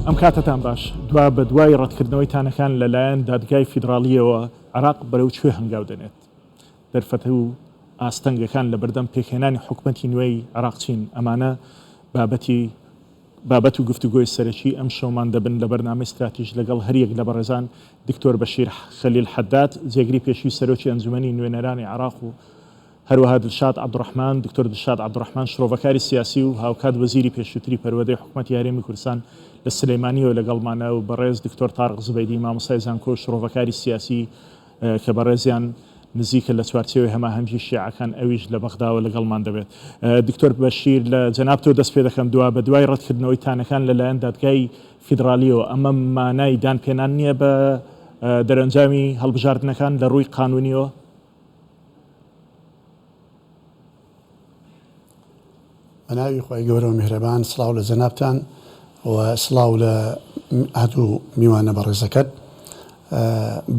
ئەم کاتتان باش دوا بە دوای ڕەتکردنەوەیتانەکان لەلایەن دادگای فیدراالیەوە عراق بەرەو کوێ هەنگاو دەنێت دەرفەتە و ئاستەنگەکان لە بەردەم پێکهێنانی حکومەتی نوێی عراقچین ئەمانە بابەت و گفتوگۆی سەرەکی ئەم شەومان دەبن لە بەرنامەی استراتیژ لەگەڵ هەریەک لە بەڕێزان دکتۆر بەشیر خەلیل حەداد جێگری پێشووی سەرۆکی ئەنجومەنی نوێنەرانی عراق و هەروەها دڵشاد عەبدوڕەحمان دکتۆر دڵشاد عەبدوڕەحمان شرۆڤەکاری سیاسی و هاوکات وەزیری پێشووتری پەروەردەی حکومەتی هەرێمی کوردستان لە سلەیمانیەوە لەگەڵمانە و بەڕێز دکتۆر تارق زبەیدی مامۆستای زانکۆ شرۆڤەکاری سیاسی کە بەڕێزیان نزیکە لە چوارچێوەی هەماهەنگی شیعەکان ئەویش لە بەغداوە لەگەڵمان دەبێت. دکتۆر بەشیر لە جەنابتەوە دەست پێ دەکەم بە دوای ڕەتکردنەوەی تانەکان لەلایەن دادگای فیدراالیەوە ئەمە مانای دانپێنان نییە بە دەرەنجامی هەڵبژاردنەکان لە ڕووی قانونیەوە؟ بەناوی خۆی گەورە و میهرەبان سڵاو لە جەنابتان و سڵاو لە هاتوو میوانە بەڕێزەکەت.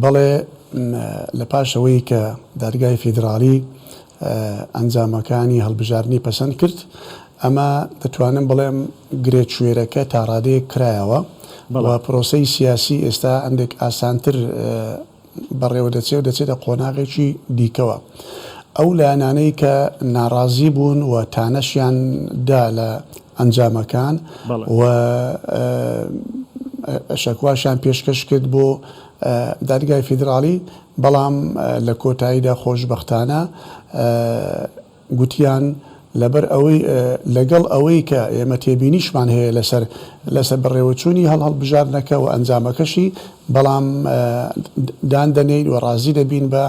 بەڵێ لە پاشەوەی کە دادگای فیدراالی ئەنجامەکانی هەڵبژاردننی پەسەند کرد ئەمە دەتوانم بڵێم گرێت شوێرەکە تا ڕادەیە کرایەوە و پرۆسەی سیاسی ئێستا هەندێک ئاسانتر بەڕێوە دەچێت و دەچێتە قۆناغێکی دیکەوە. ئەو لایەنانەی کە ناڕازی بوون و تانەشیان دا لە ئەنجامەکان و شەکواشیان پێشکەش کرد بۆ دادگای فیدراالی، بەڵام لە کۆتاییدا خۆشبەختانە گوتیان لەبەر ئەوەی لەگەڵ ئەوەی کە ئێمە تێبینیشمان هەیە لەسەر بەڕێوەچوونی هەڵبژاردنەکە و ئەنجامەکەشی، بەڵام دادەنێین و ڕازی دەبین بە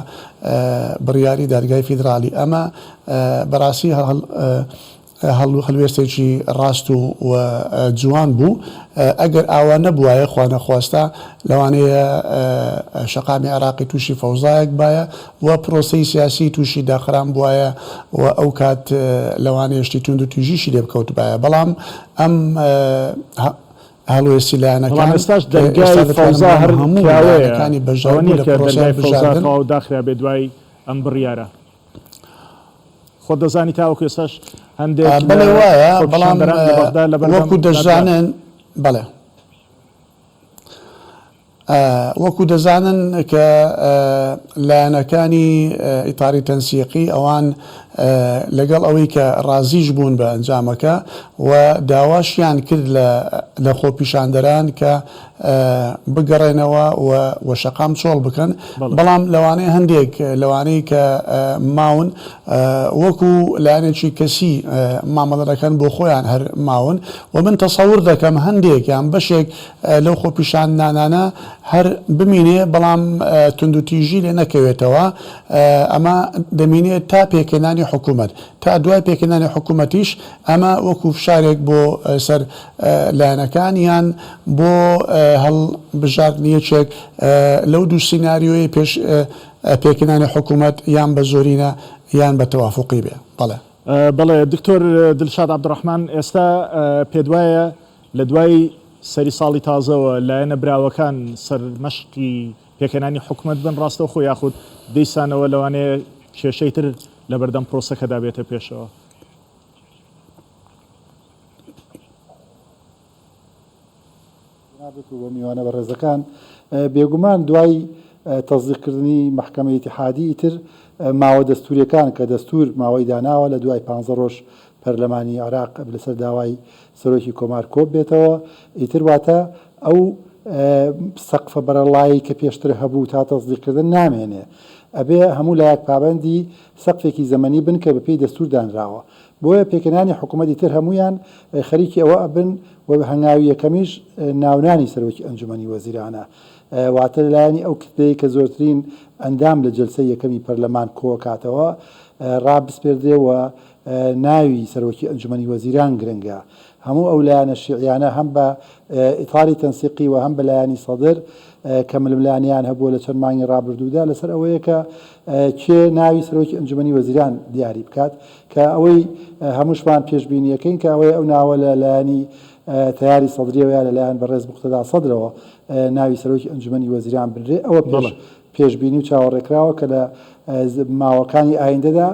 بڕیاری دادگای فیدراالی. ئەمە بەڕاستی هەڵوێستێکی ڕاست و جوان بوو. ئەگەر ئاوا نەبووایە خوا نەخواستە لەوانەیە شەقامی عراقی تووشی فەوزایەک بایە و پرۆسەی سیاسی تووشی داخران بواە و ئەو کات لەوانەیە شتی تونند و توژیشی لێ بکەوت بایە. بەڵام ئەم هەڵوێستی لایەنەکان ئێستاش دەرگای فەوزا هەمووەکانی بەژاوانی لە پرۆسەی بژاردن داخرا بێ دوای ئەم بڕیارە. خۆ دەزانی تاوەکو ئێستاش هەندێک بەڵێ وایە، بەڵام وەکو دەزانن بەڵێ وەکو دەزانن کە لایەنەکانی ئیتاری تەنسیقی ئەوان لەگەڵ ئەوەی کە ڕازیش بوون بە ئەنجامەکە و داواشیان کرد لە خۆپیشاندەران کە بگەڕێنەوە و شەقام چۆڵ بکەن، بەڵام لەوانەیە هەندێک لەوانەیە کە ماون وەکو لایەنێکی کەسی مامەڵەکەن بۆ خۆیان هەر ماون و من تەسەور دەکەم هەندێک یان بەشێک لەو خۆپیشاندانانە هەر بمینێ بەڵام توندوتیژی لێ نەکەوێتەوە. ئەمە دەمینێت تا پێکهێنانی حکوومەت، تا دوای پێکهێنانی حکوومەتیش ئەمە وەکو فشارێک بۆ سەر لایەنەکان یان بۆ هەڵبژاردنیەکێک لەو دوو سیناریۆی پێکهێنانی حکوومەت یان بە زۆرینە یان بە تەوافقی بێ. بەڵێ دکتۆر دڵشاد عەبدوڕەحمان، ئێستا پێدوایە لە دوای سەری ساڵی تازەوە لایەنە براوەکان سەر مەشقی پێکهێنانی حکوومەت بن ڕاستەوخۆ یاخود دەیسانەوە لەوانەیە کێشەی تر لە بەردەم پرۆسەکەدا بێتە پێشەوە؟ بە میوانە بەڕێزەکان بێگومان دوای تەزدیقکردنی محکەمەی ئیتیحادی ئیتر ماوە دەستوریەکان کە دەستور ماوەی داناوە لە دوای 15 ڕۆژ پەرلەمانی عراق لەسەر داوای سەرۆکی کۆمار کۆب بێتەوە، ئیتر واتە ئەو سەقفە بەرەڵایی کە پێشتر هەبوو تا تەزدیقکردن نامێنێ، ئەبێ هەموو لایەک پابەندی سەقفێکی زەمەنی بن کە بەپێی دەستور دانراوە. بۆیە پێکهێنانی حکوومەتی تر هەمویان خەریکی ئەوە ئەبن و هەنگاوی یەکەمیش ناونانی سەرۆکی ئەنجومەنی وەزیرانە، واتە لەلایەنی ئەو کتلەیە کە زۆرترین ئەندام لە جەلسەی یەکەمی پەرلەمان کۆکاتەوە ڕابسپێردێەوە ناوی سەرۆکی ئەنجومەنی وەزیران گرنگە. هەموو ئەو لایەنە شیعیانە هەم بە ئیتاری تەنسیقی و هەم بە لایەنی سەدر کە ململانیان هەبووە لە چەند مانگی ڕابردوودا لەسەر ئەوەیە کە کێ ناوی سەرۆکی ئەنجومەنی وەزیران دیاری بکات، کە ئەوەی هەمووشمان پێشبینیەکەین کە ئەوەی ئەو ناوە لە لایەنی تیاری سەدرەوەیان لەلایەن بەڕێز موقتەدا سەدرەوە ناوی سەرۆکی ئەنجومەنی وەزیران بنرێ. ئەوە پێشبینی و چاوەڕێکراوە کە لە ماوەکانی ئایندەدا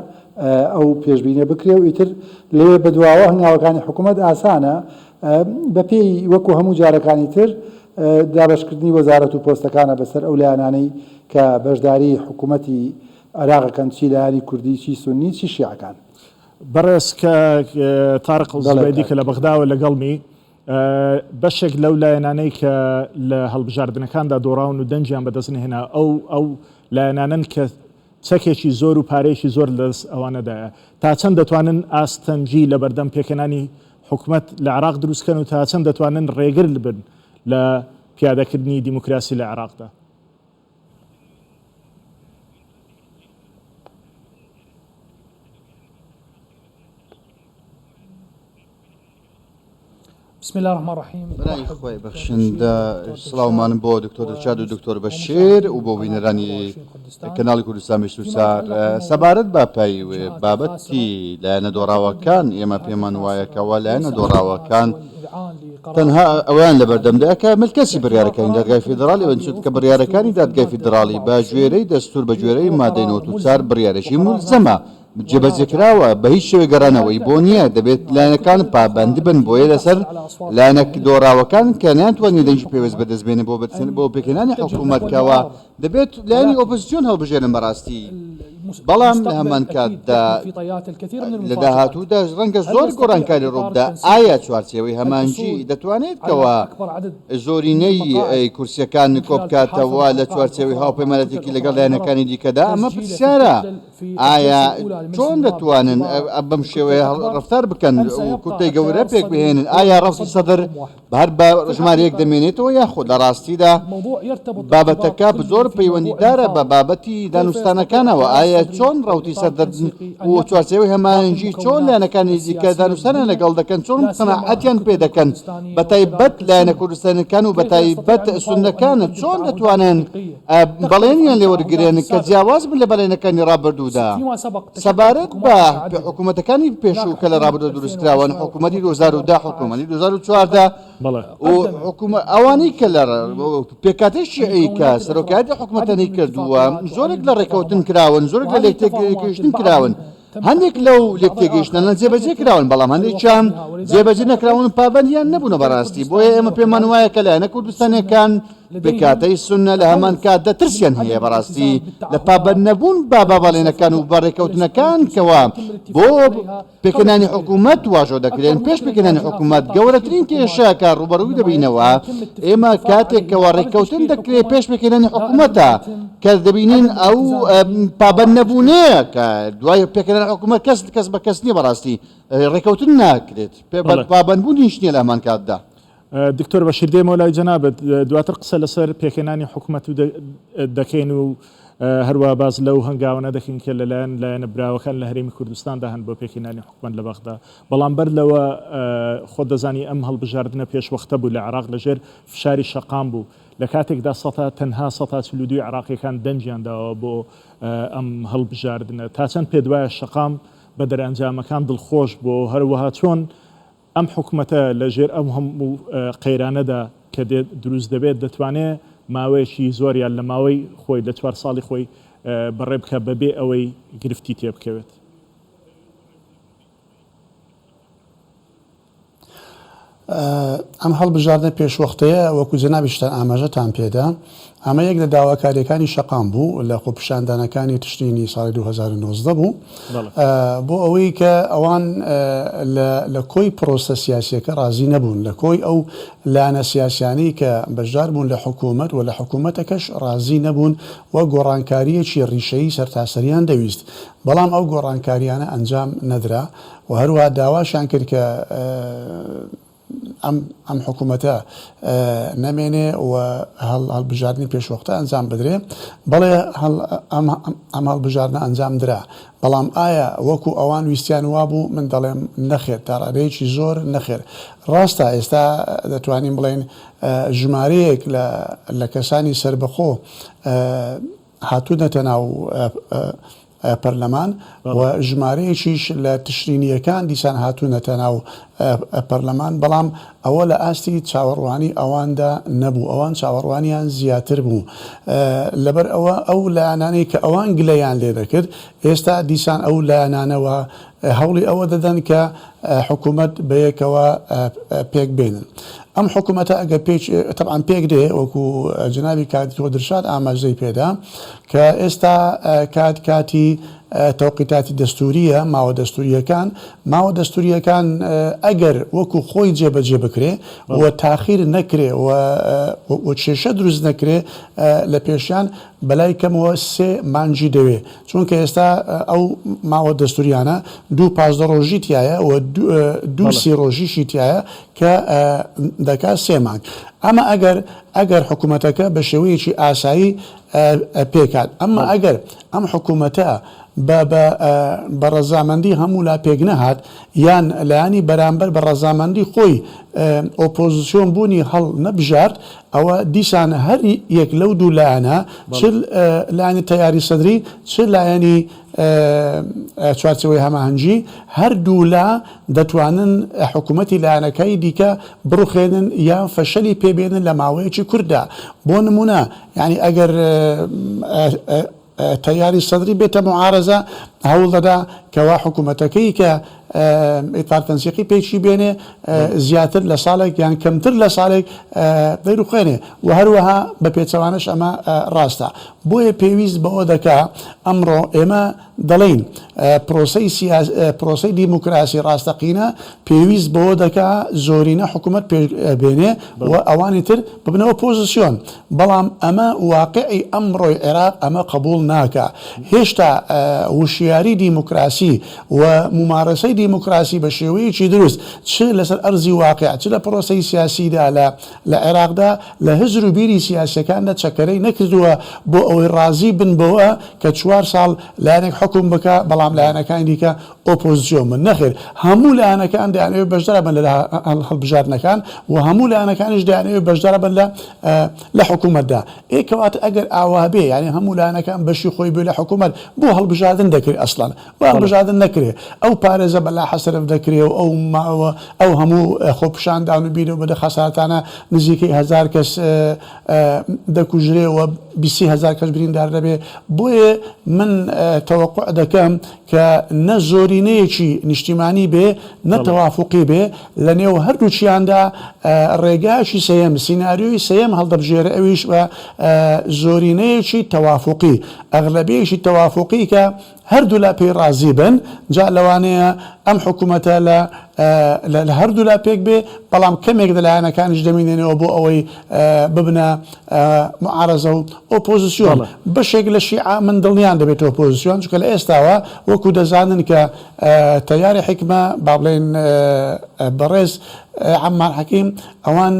ئەو پێشبینە بکرێ و ئیتر لێ بەدواوە هەنگاوەکانی حکوومەت ئاسانە بە پێی وەکو هەموو جارەکانی تر دابشکردنی وەزارەت و پۆستەکانە بەسەر ئەو لایەنانەی کە بەشداری حکوومەتی عێراقەکەن چی لایەنی کوردی چی سونی چی شیعەکان. بەڕێز کە تارق زبەیدی کە لە بەغداوە لەگەڵمی بەشێک لەو لایەنانەی کە لە هەڵبژاردنەکاندا دۆڕاون و دەنجیان بەدەستنهێنا ئەو لایەنانن کە چەکێکی زۆر و پارەیەکی زۆر لەس ئەوانەدایە تا چەند دەتوانن ئاستەنجی لە بەردەم پێکەنانی حکوومەت لە عراق دروستکەن و تا چەند دەتوانن ڕێگر بن لە پیادەکردنی دیموکراسی لە عراقدا. بسم الله الرحمن الرحیم. خۆی بەخشندە سڵاومانم بۆ دکتۆر دڵشاد و دکتۆر بەشیر و بۆ بینەرانی کەناڵی کوردستان میشتوسار سەبارەت بە پای بابەتی لایەنە دۆڕاوەکان ئێمە پێمان وایەکەوە لایەنە دۆڕاوەکان تەنها ئەویان لە بەردەمدا کە ملکەسی بڕیارەکانی دادگای فیدرالی وەنچوت کە بڕیارەکانی دادگای فیدرالی بە گوێرەی دەستور بە گوێرەی مادەی 94 بڕیارەشی مولزەمە جێبەجێکراوە بە هیچ شێوە گەڕانەوەی بۆ نییە دەبێت لایەنەکان پابەندی بن بۆیە لەسەر لایەنە دۆڕاوەکان کە ناتوانانی دەنجی پێوەست بەدەستبێنێ بۆ پێکەنانی حکوومەتکەوە دەبێت لایەنی ئۆپۆزیسیۆن هەڵبژێنن بەڕاستی بەڵام لە هەمان کاتدا لە داهاتوودا ڕەنگە زۆر گۆڕانکاری ڕووبدا ئایا چوارچێوەی هەمانجی دەتوانێت کەوە زۆرینەی کورسیەکان کۆبکاتەوە لە چوارچێوی هاوپەیمانەتێکی لەگەڵ لایەنەکانی دیکەدا ئەمە پرسیارە ئایا چۆن دەتوانن بەم شێوەیە ڕفتار بکەن و کورتەی گەورە پێک بهێنن ئایا ڕەفی سەدر هەر بە ژمارەیەک دەمێنێتەوە یاخۆ لە ڕاستیدا بابەتەکە زۆر پەیوەندیدارە بە بابەتی دانوستانەکانەوە ئایا چۆن ڕوتی سەردەن و چوارچێوەی هەمانجی چۆن لایەنەکانی دیکە دانوستانە لەگەڵ دەکەن چۆن قەناعەتیان پێ دەکەن بە تایبەت لایەنە کوردستانەکان و بە تایبەت سوننەکانە چۆن دەتوانن بەڵێنیان لێوەرگرێن کە جیاواز بن لە بەڵێنەکانی ڕابردوودا سەبارەت بە حکوومەتەکانی پێشوو کە لە ڕابردوو دروستکراون حکوومەتی 2010 حکوومەتی 2014 ئەوانەی کە لە پێکاتی شیعی کە سەرۆکایەتی حکوومەتەنەی کردووە زۆرێک لە ڕێکەوتن کراون زۆرێک لە لێکتێگەیشتن کراون هەندێک لەو لێکتێگەیشتنە جێبەجێ کراون بەڵام هەندێکیان جێبەجێ نەکراون پابەندیان نەبوونە بەڕاستی بۆیە ئێمە پێمان وایە کە لایەنە کوردستانیەکان بکاتەی سونە لە هەمان کاتدا ترسیان هەیە بەڕاستی لە پابەند نەبوون با باڵێنەکان و بەڕێکەوتنەکان کەوا بۆ پێکەنانی حکوومەت واژۆ دەکرێن پێش پێکەنانی حکوومەت گەورەترین کێشەکە ڕوبەڕووی دەبینەوە ئێمە کاتێکەوە ڕێکەوتن دەکرێت پێش پێکەنانی حکوومەتە کە دەبینین ئەو پابەند نەبوونەیە کە دوای پێکەنانی حکوومەت کەس بە کەس نییە بەڕاستی ڕێکەوتن ناکرێت پابەندبوونیش نییە لە هەمان کاتدا. دکتۆر بەشیر دێمەوە لای جەنابەت دواتر قسە لەسەر پێکەنانی حکوومەت دەکەین و هەروە باز لەو هەنگاوانە دەکەین کە لەلایەن لایەنە براوەکان لە هەرێمی کوردستاندا هەن بۆ پێکەنانی حکوومەت لە بەغدا بەڵام بەر لەوە خۆ دەزانی ئەم هەڵبژاردنە پێشوەختە بوو لە عراق لەژێر فشاری شەقام بوو لە کاتێکدا تەنها 142 عراقیەکان دەنجیانداوە بۆ ئەم هەڵبژاردنە تا چەند پێ دوایە شەقام بە دەرەنجامەکان دڵخۆش بۆ هەروەها چۆن ئەم حکوومەتە لە ژێر ئەم هەموو قەیرانەدا کە دروست دەبێت دەتوانێت ماوەیەکی زۆریان لە ماوەی خۆی لە 4 ساڵی خۆی بەڕێ بکە بەبێ ئەوەی گرفتی تێبکەوێت. ئەم هەڵبژاردنە پێشوەختەیە وەکو جەنابیشتان ئاماژەتان پێدا ئەمە یەک لە داواکاریەکانی شەقام بوو لە خۆپیشاندانەکانی تشتینی ساڵی 2019 بوو بۆ ئەوەی کە ئەوان لە کۆی پرۆسە سیاسیەکە ڕازی نەبوون لە کۆی ئەو لایەنە سیاسیانەی کە بەشدار بوون لە حکوومەت و لە حکوومەتەکەش ڕازی نەبوون و گۆڕانکاریەکی ڕیشەیی سەرتاسەریان دەویست بەڵام ئەو گۆڕانکاریانە ئەنجام نەدرا و هەروە داواشیان کرد کە ئەم حکوومەتە نەمێنێ و هەڵبژاردننی پێشوەختە ئەنجام بدرێ بەڵێ ئەم هەڵبژاردنە ئەنجام درا بەڵام ئایا وەکو ئەوان ویستیان وابوو من دەڵێم نەخێر تا ڕادەیەکی زۆر نەخێر ڕاستە ئێستا دەتوانین بڵێن ژمارەیەک لە کەسانی سربەخۆ هاتوونەتە ناو پەرلەمان و ژمارەیەکیش لە تشرینیەکان دیسان هاتوونەتە ناو پەرلەمان بەڵام ئەوە لە ئاستی چاوەڕوانی ئەواندا نەبوو ئەوان چاوەڕوانیان زیاتر بوو لەبەر ئەوە ئەو لایەنانەی کە ئەوان گلەیان لێ دەکرد ئێستا دیسان ئەو لایەنانەوە هەوڵی ئەوە دەدەن کە حکوومەت بەیەکەوە پێک بێنن ئەم حکوومەتە ئەگە طبعاً پێک دێ وەکو جنابی کاتی تۆ درشاد ئاماژەی پێدا کە ئێستا کاتی تەوقیتاتی دەستوریە ماوە دەستوریەکان ئەگەر وەکو خۆی جێبەجێ بکرێ و تاخیر نەکرێ و کێشە دروست نەکرێ لە پێشیان بەلای کەمەوە 3 مانجی دەوێ چونکە ئێستا ئەو ماوە دەستوریانە 2 15 ڕۆژی تایە و 2 30 ڕۆژیشی تایە کە دەکات 3 مانگ ئەمە ئەگەر حکوومەتەکە بە شێوەیەکی ئاسایی پێکات ئەمە ئەگەر ئەم حکوومەتە بە ڕەزامەندی هەموو لا پێک نەهات یان لایانی بەرامبەر بە ڕەزامەندی خۆی ئۆپۆزیسیۆن بوونی هەڵ نەبژارد ئەوە دیسان هەر یەک لەو دوو لایەنە چ لایەنی تەیاری سەدری چ لایەنی چوارچەوەی هەماهەنگی هەردوو لا دەتوانن حکوومەتی لایەنەکەی دیکە بڕوخێنن یان فەشەلی پێبێنن لە ماوەیەکی کووردا بۆ نمونە یعنی ئەگەر تەیاری سەدری بێتە معارەزە هەوڵ دەدا کەوا حکوومەتەکەی کە ئیطار تەنسیقی پێچی بێنێ زیاتر لە ساڵێک یان کەمتر لە ساڵێک دەیروخێنێ و هەروەها بە پێچەوانش ئەمە ڕاستە بۆیە پێویست بەوە دەکا ئەمڕۆ ئێمە دەڵێن پرۆسەی دیموکراسی ڕاستەقینە پێویست بەوە دەکا زۆرینە حکوومەت بێنێ و ئەوانی تر ببنەوە پۆزیسیۆن بەڵام ئەمە واقعی ئەمڕۆی عێراق ئەمە قبول ناکە هێشتا وشیاری دیموکراسی و ممارەسەی دیموکراسی بە شێوەیەکی دروست چ لەسەر ئەرزی واقع چ لە پرۆسەی سیاسیدا لە عێراقدا لە هزر و بیری سیاسەکاندا چەکەرەی نەکردووە بۆ ئەوەی ڕازی بن بەوە کە 4 ساڵ لایەنێک حکوم بکە بەڵام لایەنەکانی دیکە ئۆپۆزیسیۆن من نەخێر هەموو لایەنەکان دەیانەوێت بەشدار بن لە هەڵبژاردنەکان و هەموو لایەنەکانیش دەیانەوێت بەشدار بن لە حکوومەتدا ئێکەواتە ئەگەر ئاوا بێ یعنی هەموو لایەنەکان بەشی خۆی بێ لە حکوومەت بۆ هەڵبژاردن دەکرێت ئەسڵان و هەڵبژاردن نەکرێت ئەو پارێزە بەلا حەسرف دەکرێت و ئەو هەموو خۆپشاندان و بیرە بەدە خەسارتانە نزیکەی 1000 کەس دەکوژرێ و 20,000 کەس بریندار دەبێ بۆیە من تەوەقع دەکەم کە نە زۆرینەیەکی نیشتیمانی بێ نەتەوافقی بێ لە نێو هەردووچیاندا ڕێگایکی سەیەم سیناریۆی سەیەم هەڵدەبژێرە ئەویش بە زۆرینەیەکی تەوافقی ئەغلبیەکی تەوافقی کە هەردوو لا پێی ڕازی بن جا لەوانەیە ئەم حکوومەتە لە هەردوو لا پێک بێ بەڵام کەمێک لەلایەنەکانیش دەمینێنەوە بۆ ئەوەی ببنە معارەزە و ئۆپۆزیسیۆن بەشێک لە شیعە من دڵنیان دەبێت ئۆپۆزیسیۆن چونکە لە ئێستاوە وەکو دەزانن کە تەیاری حکمە با بڵێن بەڕێز عەمار حەکیم ئەوان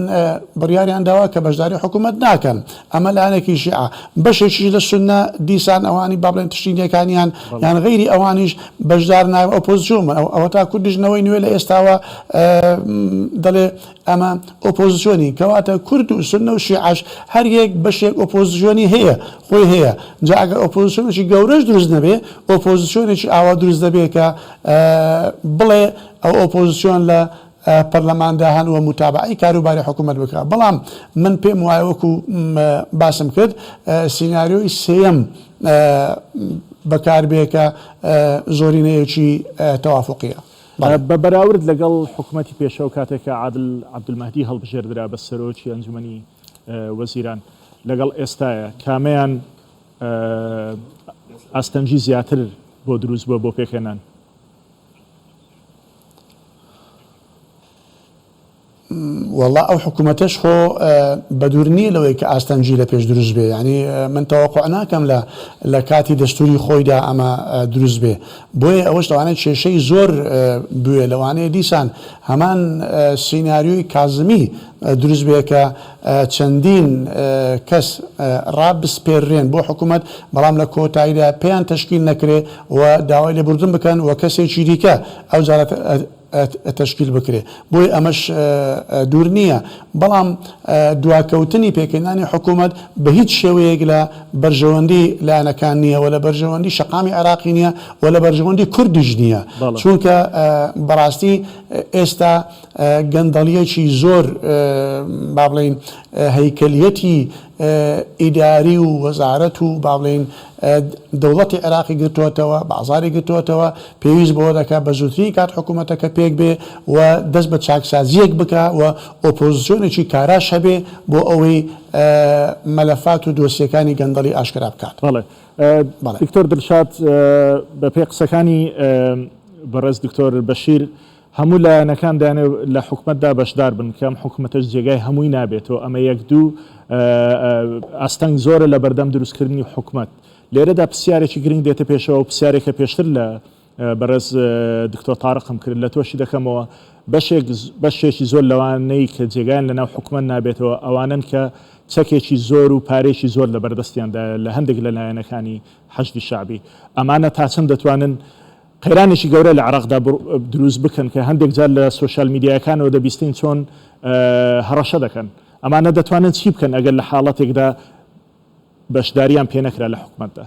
بڕیاریان داوا کە بەشداری حکوومەت ناکەن ئەمە لایەنێکی شیعە بەشێکی لە سوننە دیسان ئەوانی با بڵێن تشرینیەکانیان یان غەیری ئەوانیش بەشدار ناوە ئۆپۆزیسیۆن ئەوە تا کوردژنەوەی نوێ لە ئێستاوە دەڵێ ئەمە ئۆپۆزیسیۆنی کەواتە کورد و سوننە و شیعەش هەر یەک بەشێک ئۆپۆزیسیۆنی هەیە خۆی هەیە جا ئەگەر ئۆپۆزیسیۆنێکی گەورەش دروست نەبێ ئۆپۆزیسیۆنێکی ئاوا دروست دەبێت کە بڵێ ئەو ئۆپۆزیسیۆن لە پەرلەماندا هەنووە متابعی کاروباری حکوومەت بکە بەڵام من پێم وایە وەکو باسم کرد سیناریۆی سێیەم بەکاربێ کە زۆرینەیەکی تەوافقیە بە بەراورد لەگەڵ حکوومەتی پێشەوە کاتێکە عادل عەبدولمەهدی هەڵبژێردرا بە سەرۆکی ئەنجومەنی وەزیران لەگەڵ ئێستایە کامیان ئاستەنجی زیاتر بۆ دروست بۆ پێکهێنان والله ئەو حکوومەتەش خۆ بەدوور نییە لەوەی کە ئاستەنجی لە پێش دروست بێ ینی من تەوەقع ناکەم لە کاتی دەستوری خۆیدا ئەمە دروست بێ بۆیە ئەوەش لەوانەیە کێشەی زۆر بوێ لەوانەیە دیسان هەمان سیناریۆی کازمی دروست بێ کە چەندین کەس ڕابسپێڕێن بۆ حکوومەت بەڵام لە کۆتاییدا پێیان تەشکیل نەکرێ و داوای لێبوردن بکەن و کەسێکی دیکە ئەو جارەت تشکیل بکرێ بۆی ئەمەش دوور نییە بەڵام دواکەوتنی پێکەنانی حکوومەت بە هیچ شێوەیەک لە بەرژەوەندی لایەنەکان نییە و لە بەرژەوەندی شەقامی عراقی نییە و لە بەرژەوەندی کوردیش نییە چونکە بەڕاستی ئێستا گەندەڵیەکی زۆر با بڵێن هەیکەلیەتی ئیداری و وەزارەت و با بڵێن دەوڵەتی عێراقی گرتووەتەوە بازاری گرتووەتەوە پێویست بۆ دەکات بە زووترین کات حکوومەتەکە پێک بێ و دەست بە چاکسازیەک بکە و ئۆپۆزیسیۆنێکی کاراش هەبێ بۆ ئەوەی مەلەفات و دۆسیەکانی گەندەڵی ئاشکرا بکات. دکتۆر دڵشاد بە پێ قسەکانی بەڕێز دکتۆر بەشیر هەموو لایەنەکان دایانێ لە حکومەتدا بەشدار بن کەم حکوومەتەش جێگای هەمووی نابێتەوە ئەمە یەک دوو ئاستەنگ زۆرە لە بەردەم دروستکردنی حکومەت لێرەدا پرسیارێکی گرنگ دێتە پێشەوە و پرسیارێکە پێشتر لە بەڕێز دکتۆر تارقم کرد لە تۆشی دەکەمەوە بەشێکی زۆر لەوانەی کە جێگایان لەناو حکومەت نابێتەوە ئەوانن کە چەکێکی زۆر و پارێکی زۆر لە بەردەستیاندا لە هەندێک لە لایەنەکانی حەشدی شعبی ئەمانە تا چەند دەتوانن قەیرانێکی گەورە لە عراقدا دروست بکەن کە هەندێک جار لە سوۆشال میدیاکانەوە دەبیستین چۆن هەڕەشە دەکەن ئەمانە دەتوانن چی بکەن ئەگەر لە حاڵەتێکدا بەشداریان پێ نەکرا لە حکومەتدا.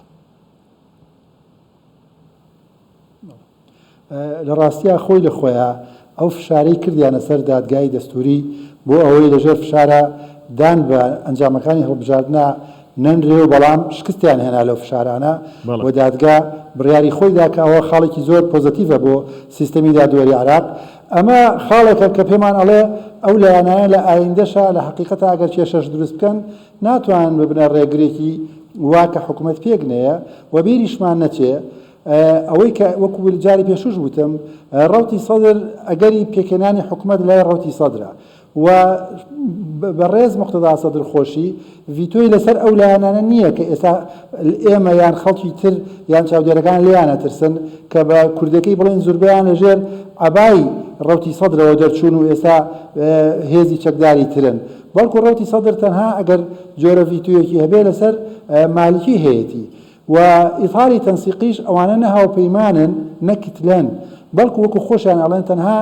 لە ڕاستیە خۆی لە خۆیان ئەو فشارەی کردیانە سەر دادگای دەستوری بۆ ئەوەی لەژێر فشارە دان بە ئەنجامەکانی هەڵبژاردنە نەنرێ و بەڵام شکستیان هێنا لەو فشارانە و دادگا بڕیاری خۆیدا کە ئەوە خاڵێکی زۆر پۆزتیڤە بۆ سیستەمی دادوەری عراق ئەمە خاڵێکە کە پێمان ئەڵێ ئەو لایەنانە لە ئایندەشە لە حقیقەتە ئەگەر کێشەش دروست بکەن ناتوان ببنە ڕێگرێکی واکە حکوومەت پێگنەیە و بیریشمان نەچێ ئەوەی کە وەکو جاری پێشوش وتم ڕەوتی سەدر ئەگەری پێکێنانی حکوومەت لای ڕەوتی سەدرە و بەڕێز مقتەدا سەدر خۆشی ڤیتۆی لەسەر ئەو لایەنانە نییە کە ئێستا ئێمە یان خەڵکی تر یان چاودێرەکان لیانە ترسن کە بە کوردەکەی بڵێن زوربیان لەژێر عەبای ڕەوتی سەدرەوە دەرچوون و ئێستا هێزی چەکداری ترن بەڵکو ڕەوتی سەدر تەنها ئەگەر جۆرە ڤیتۆیەکی هەبێ لەسەر مالکی هەیەتی و ئیثاری تەنسیقیش ئەوانە نە هاوپەیمانن نەکتلەن بەڵکو وەکو خۆشیان ئەڵێن تەنها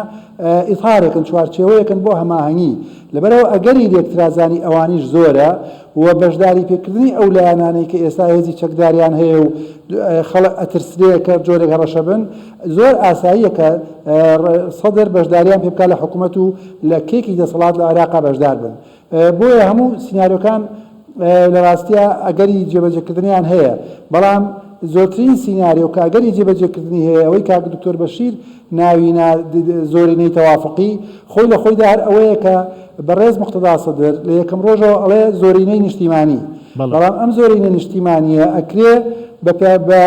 ئیثارێکن چوارچێوەیەکن بۆ هەماهەنگی لەبەرەوە ئەگەری لێکترازانی ئەوانیش زۆرە و بەشداری پێکردنی ئەو لایەنانەی کە ئێستا هێزی چەکداریان هەیە و خەڵک ئەترسرەیە کە جۆرێک هەڕەشە بن زۆر ئاساییە کە سەدر بەشداریان پێ بکات لە حکوومەت و لە کێکی دەسەڵات لە عێراقا بەشدار بن بۆیە هەموو سیناریۆکان لە ڕاستیە ئەگەری جێبەجێکردنیان هەیە بەڵام زۆرترین سیناریۆ کە ئەگەری جێبەجێکردنی هەیە ئەوەی کاک دکتۆر بەشیر ناوی زۆرینەی تەوافقی خۆی لە خۆیدا هەر ئەوەیە کە بەڕێز مقتەدا سەدر لە یەکەم ڕۆژەوە ئەڵێ زۆرینەی نیشتیمانی بەڵام ئەم زۆرینە نیشتیمانیە ئەکرێ بە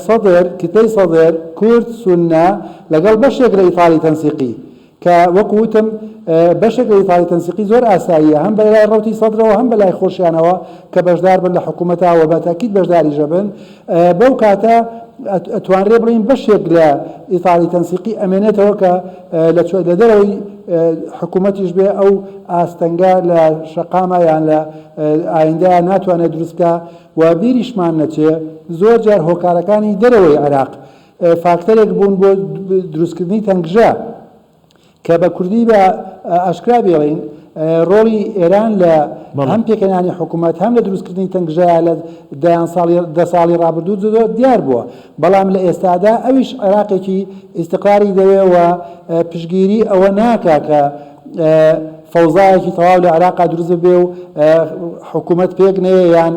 سەدر کتەی سەدر کورد سونە لەگەڵ بەشێک لە ئیثاری تەنسیقی کە وەکو وتم بەشێک لە ئیثاری تەنسیقی زۆر ئاساییە هەم بەلای ڕەوتی سەدرەوە هەم بەلای خۆشیانەوە کە بەشدار بن لە حکوومەتەوە بە تاکید بەشداریشە بن بەو کاتە ئەتوانرێ بڵین بەشێک لە ئیثاری تەنسیقی ئەمێنێتەوە کە لە دەرەوەی حکوومەتیش بێ ئەو ئاستەنگە لە شەقامە یان لە ئایندە ناتوانێت دروستکە و بیریشمان نەچێ زۆر جار هۆکارەکانی دەرەوەی عێراق فاکتەرێک بوون بۆ دروستکردنی تەنگژە کە بە کوردی بە ئاشکرا بێڵین ڕۆڵی ئێران لە هەم پێکەنانی حکوومەت هەم لە دروستکردنی تەنگژەیە لە دە ساڵی ڕابردوو زۆر دیار بووە بەڵام لە ئێستادا ئەویش عێراقێکی ئیستیقراری دەوێەوە پشگیری ئەوە ناکا کە فەوزایەکی تەواو لە عێراقا دروست بێ و حکوومەت پێک نەیە یان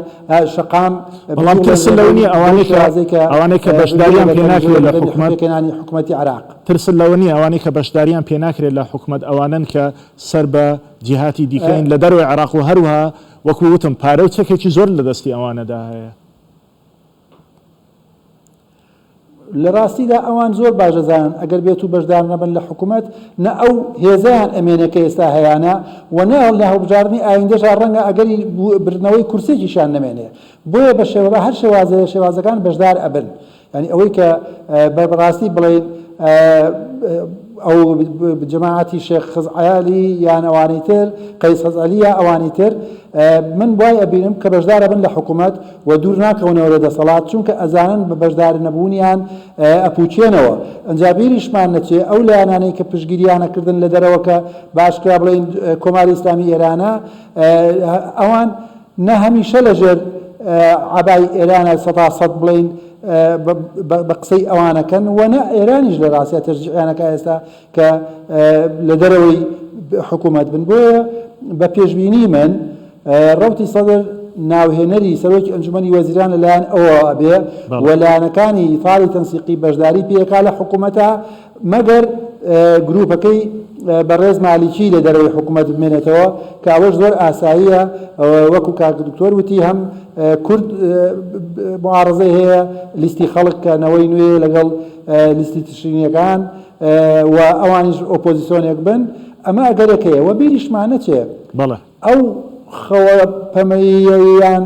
شەقام بەڵام ترسن لەوە نیە ئەوانەی کە بەشداریان پێ ناکرێت لە پێکەنانی حکوومەتی عێراق ترسن لەوە نیە ئەوانەی کە بەشداریان پێ ناکرێت لە حکوومەت ئەوانن کە سەر بە جیهاتی دیکەین لە دەروی عێراق و هەروها وەکو وتم پارە و چەکێکی زۆر لە دەستی ئەوانەدا هەیە لە ڕاستیدا ئەوان زۆر باشەزانن ئەگەر بێت و بەشدار نەبن لە حکوومەت نە ئەو هێزیان ئەمێنەکە ئێستا هەیەە و نە لە هەڵبژاردننی ئایندەشا ڕەنگە ئەگەری برنەوەی کورسێکیشان نەمێنێ بۆیە بە شێوە هەر شێوازەکان بەشدار ئەبن ینی ئەوەی کە بەڕاستی بڵێن ئەو جەماعەتی شێخ خزعیالی یان ئەوانەی تر قەیس خزعەلیە ئەوانەی تر من وای ئەبینم کە بەشدارە بن لە حکوومەت و دوور ناکەونەوە لە دەسەڵات چونکە ئەزانن بە بەشدار نەبوونیان ئەپوچێنەوە ئەنجا بیریشمان نەچێ ئەو لایەنانەی کە پشگیریانەکردن لە دەرەوە کە باشکرا بڵێن کۆماری ئیسلامی ئێرانە ئەوان نە هەمیشە لەژێر عبای ئێرانە 100% بڵێن بە قسەی ئەوانەکەن وەنە ئێرانیش لە ڕاستە تەرجیحیانەکە ئێستا کە لە دەرەوەی حکوومەت بن بۆیە بە پێشبینی من ڕەوتی سەدر ناوهێنەری سەرۆکی ئەنجومەنی وەزیران لەلایەن ئەوە بێ و لایەنەکانی فاڵی تەنسیقی بەشداری پێکا لە حکوومەتە مەگەر گروپەکەی بەڕێز مالیکی لە دەرەوەی حکوومەت بمێنێتەوە کە ئەوەش زۆر ئاساییە وەکو کاک دکتۆر وتی هەم کورد معارەزەی هەیە لیستی خەڵک کەنەوەی نوێ لەگەڵ لیستی تشرینیەکان و ئەوانیش ئۆپۆزیسیۆنێک بن ئەمە ئەگەرێکەیە وە بیریشمان نەچێ ئەو خەوە پەمەییان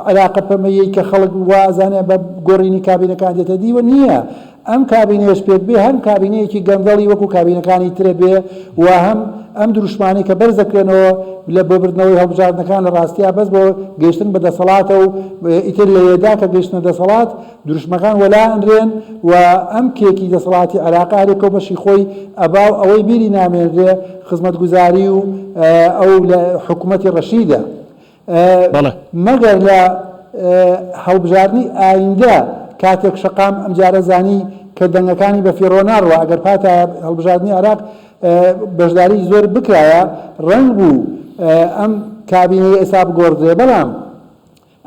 علاقە پەمەیی کە خەڵک وازانێ بە گۆڕینی کابینەکان دێتە دیوە نییە ئەم کابینەیەش پێک بێ هەم کابینەیەکی گەندەڵی وەکو کابینەکانی ترە بێ و هەم ئەم دروشمانی کە بەرز دەکرێنەوە لە بۆ بردنەوەی هەڵبژاردنەکان لە ڕاستیە بەس بۆ گەیشتن بە دەسەڵاتە و ئیتر لە یێدا کە گەیشتنە دەسەڵات دروشمەکان وەلا ئەنرێن و ئەم کێکی دەسەڵاتی عێراق هەرێکەوە بەشی خۆی ئەباو ئەوەی بیری نامێنرێ خزمەتگوزاری و ئەو لە حکوومەتی ڕەشیدە مەگەر لە هەڵبژاردننی ئایندە کاتێک شەقام ئەم جارە زانی کە دەنگەکانی بە فیڕۆناڕوە ئەگەر پاتە هەڵبژاردننی عێراق بەشداری زۆر بکرایە ڕەنگ بوو ئەم کابینەیە ئێستا بگۆڕدرێ بەڵام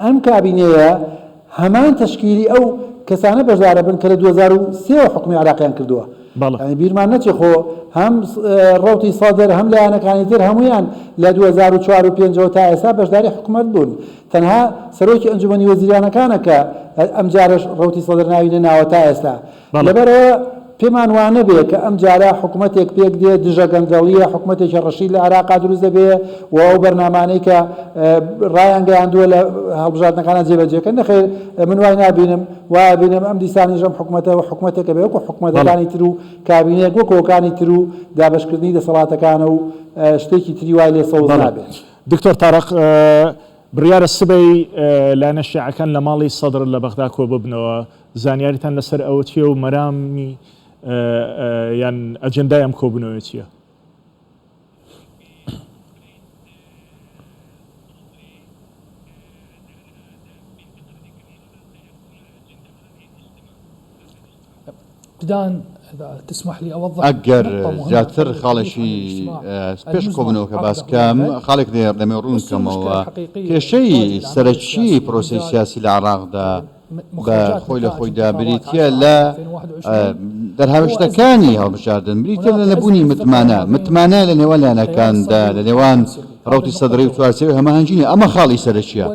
ئەم کابینەیە هەمان تەشکیلی ئەو کەسانە بەشدارە بن کە لە 2003 حکومی عێراقیان کردووە بیرمان نەچێ خۆ هەم ڕەوتی سەدر هەم لایەنەکانی تر هەمویان لە 2004 و 5 تا ئێستا بەشداری حکوومەت بوون تەنها سەرۆکی ئەنجومەنی وەزیرانەکانە کە ئەم جارش ڕەوتی سەدر ناوی نەناوە تا ئێستا لەبەرەوە پێمان وانە بێ کە ئەم جارە حکوومەتێک پێک دێ دژە گەندەڵیە حکوومەتێکی ڕەشید لە عێراقا دروست دەبێ و ئەو بەرنامانەی کە ڕایان گەیاندووە لە هەڵبژاردنەکانە جێبەجێکەن نەخێر من وای نابینم وایە بینم ئەم دیسانیش ئەم حکوومەتەوە حکوومەتێکە بێ وەکو حکوومەتەکانی تر و کابینەیەک وەکۆکانی تر و دابەشکردنی دەسەڵاتەکانە و شتێکی تری وای لێ سەوز نابێت. دکتۆر تارق بڕیارە سبەی لایەنە شیعەکان لە ماڵی سەدر لە بەغدا کۆ ببنەوە زانیاریتان لەسەر ئەوە چییە و مەرامی یان ئەجەندای ئەم کۆبوونەوەی چییە؟ ئەگەر زیاتر خاڵێکی پێش کۆبوونەوە کە باسکەم خاڵێک دەمێ ڕوونکەمەوە کێشەی سەرەکی پرۆسی سیاسی لە عێراقدا بە خۆی لە خۆیدا بریتە لە دەرهاوشتەکانی هەڵبژاردن بریتە لە نەبوونی متمانە لە نێوان لایەنەکاندا لە نێوان ڕەوتی سەدری و توارچەوی هەماهەنگینی ئەمە خاڵی سەرەکیە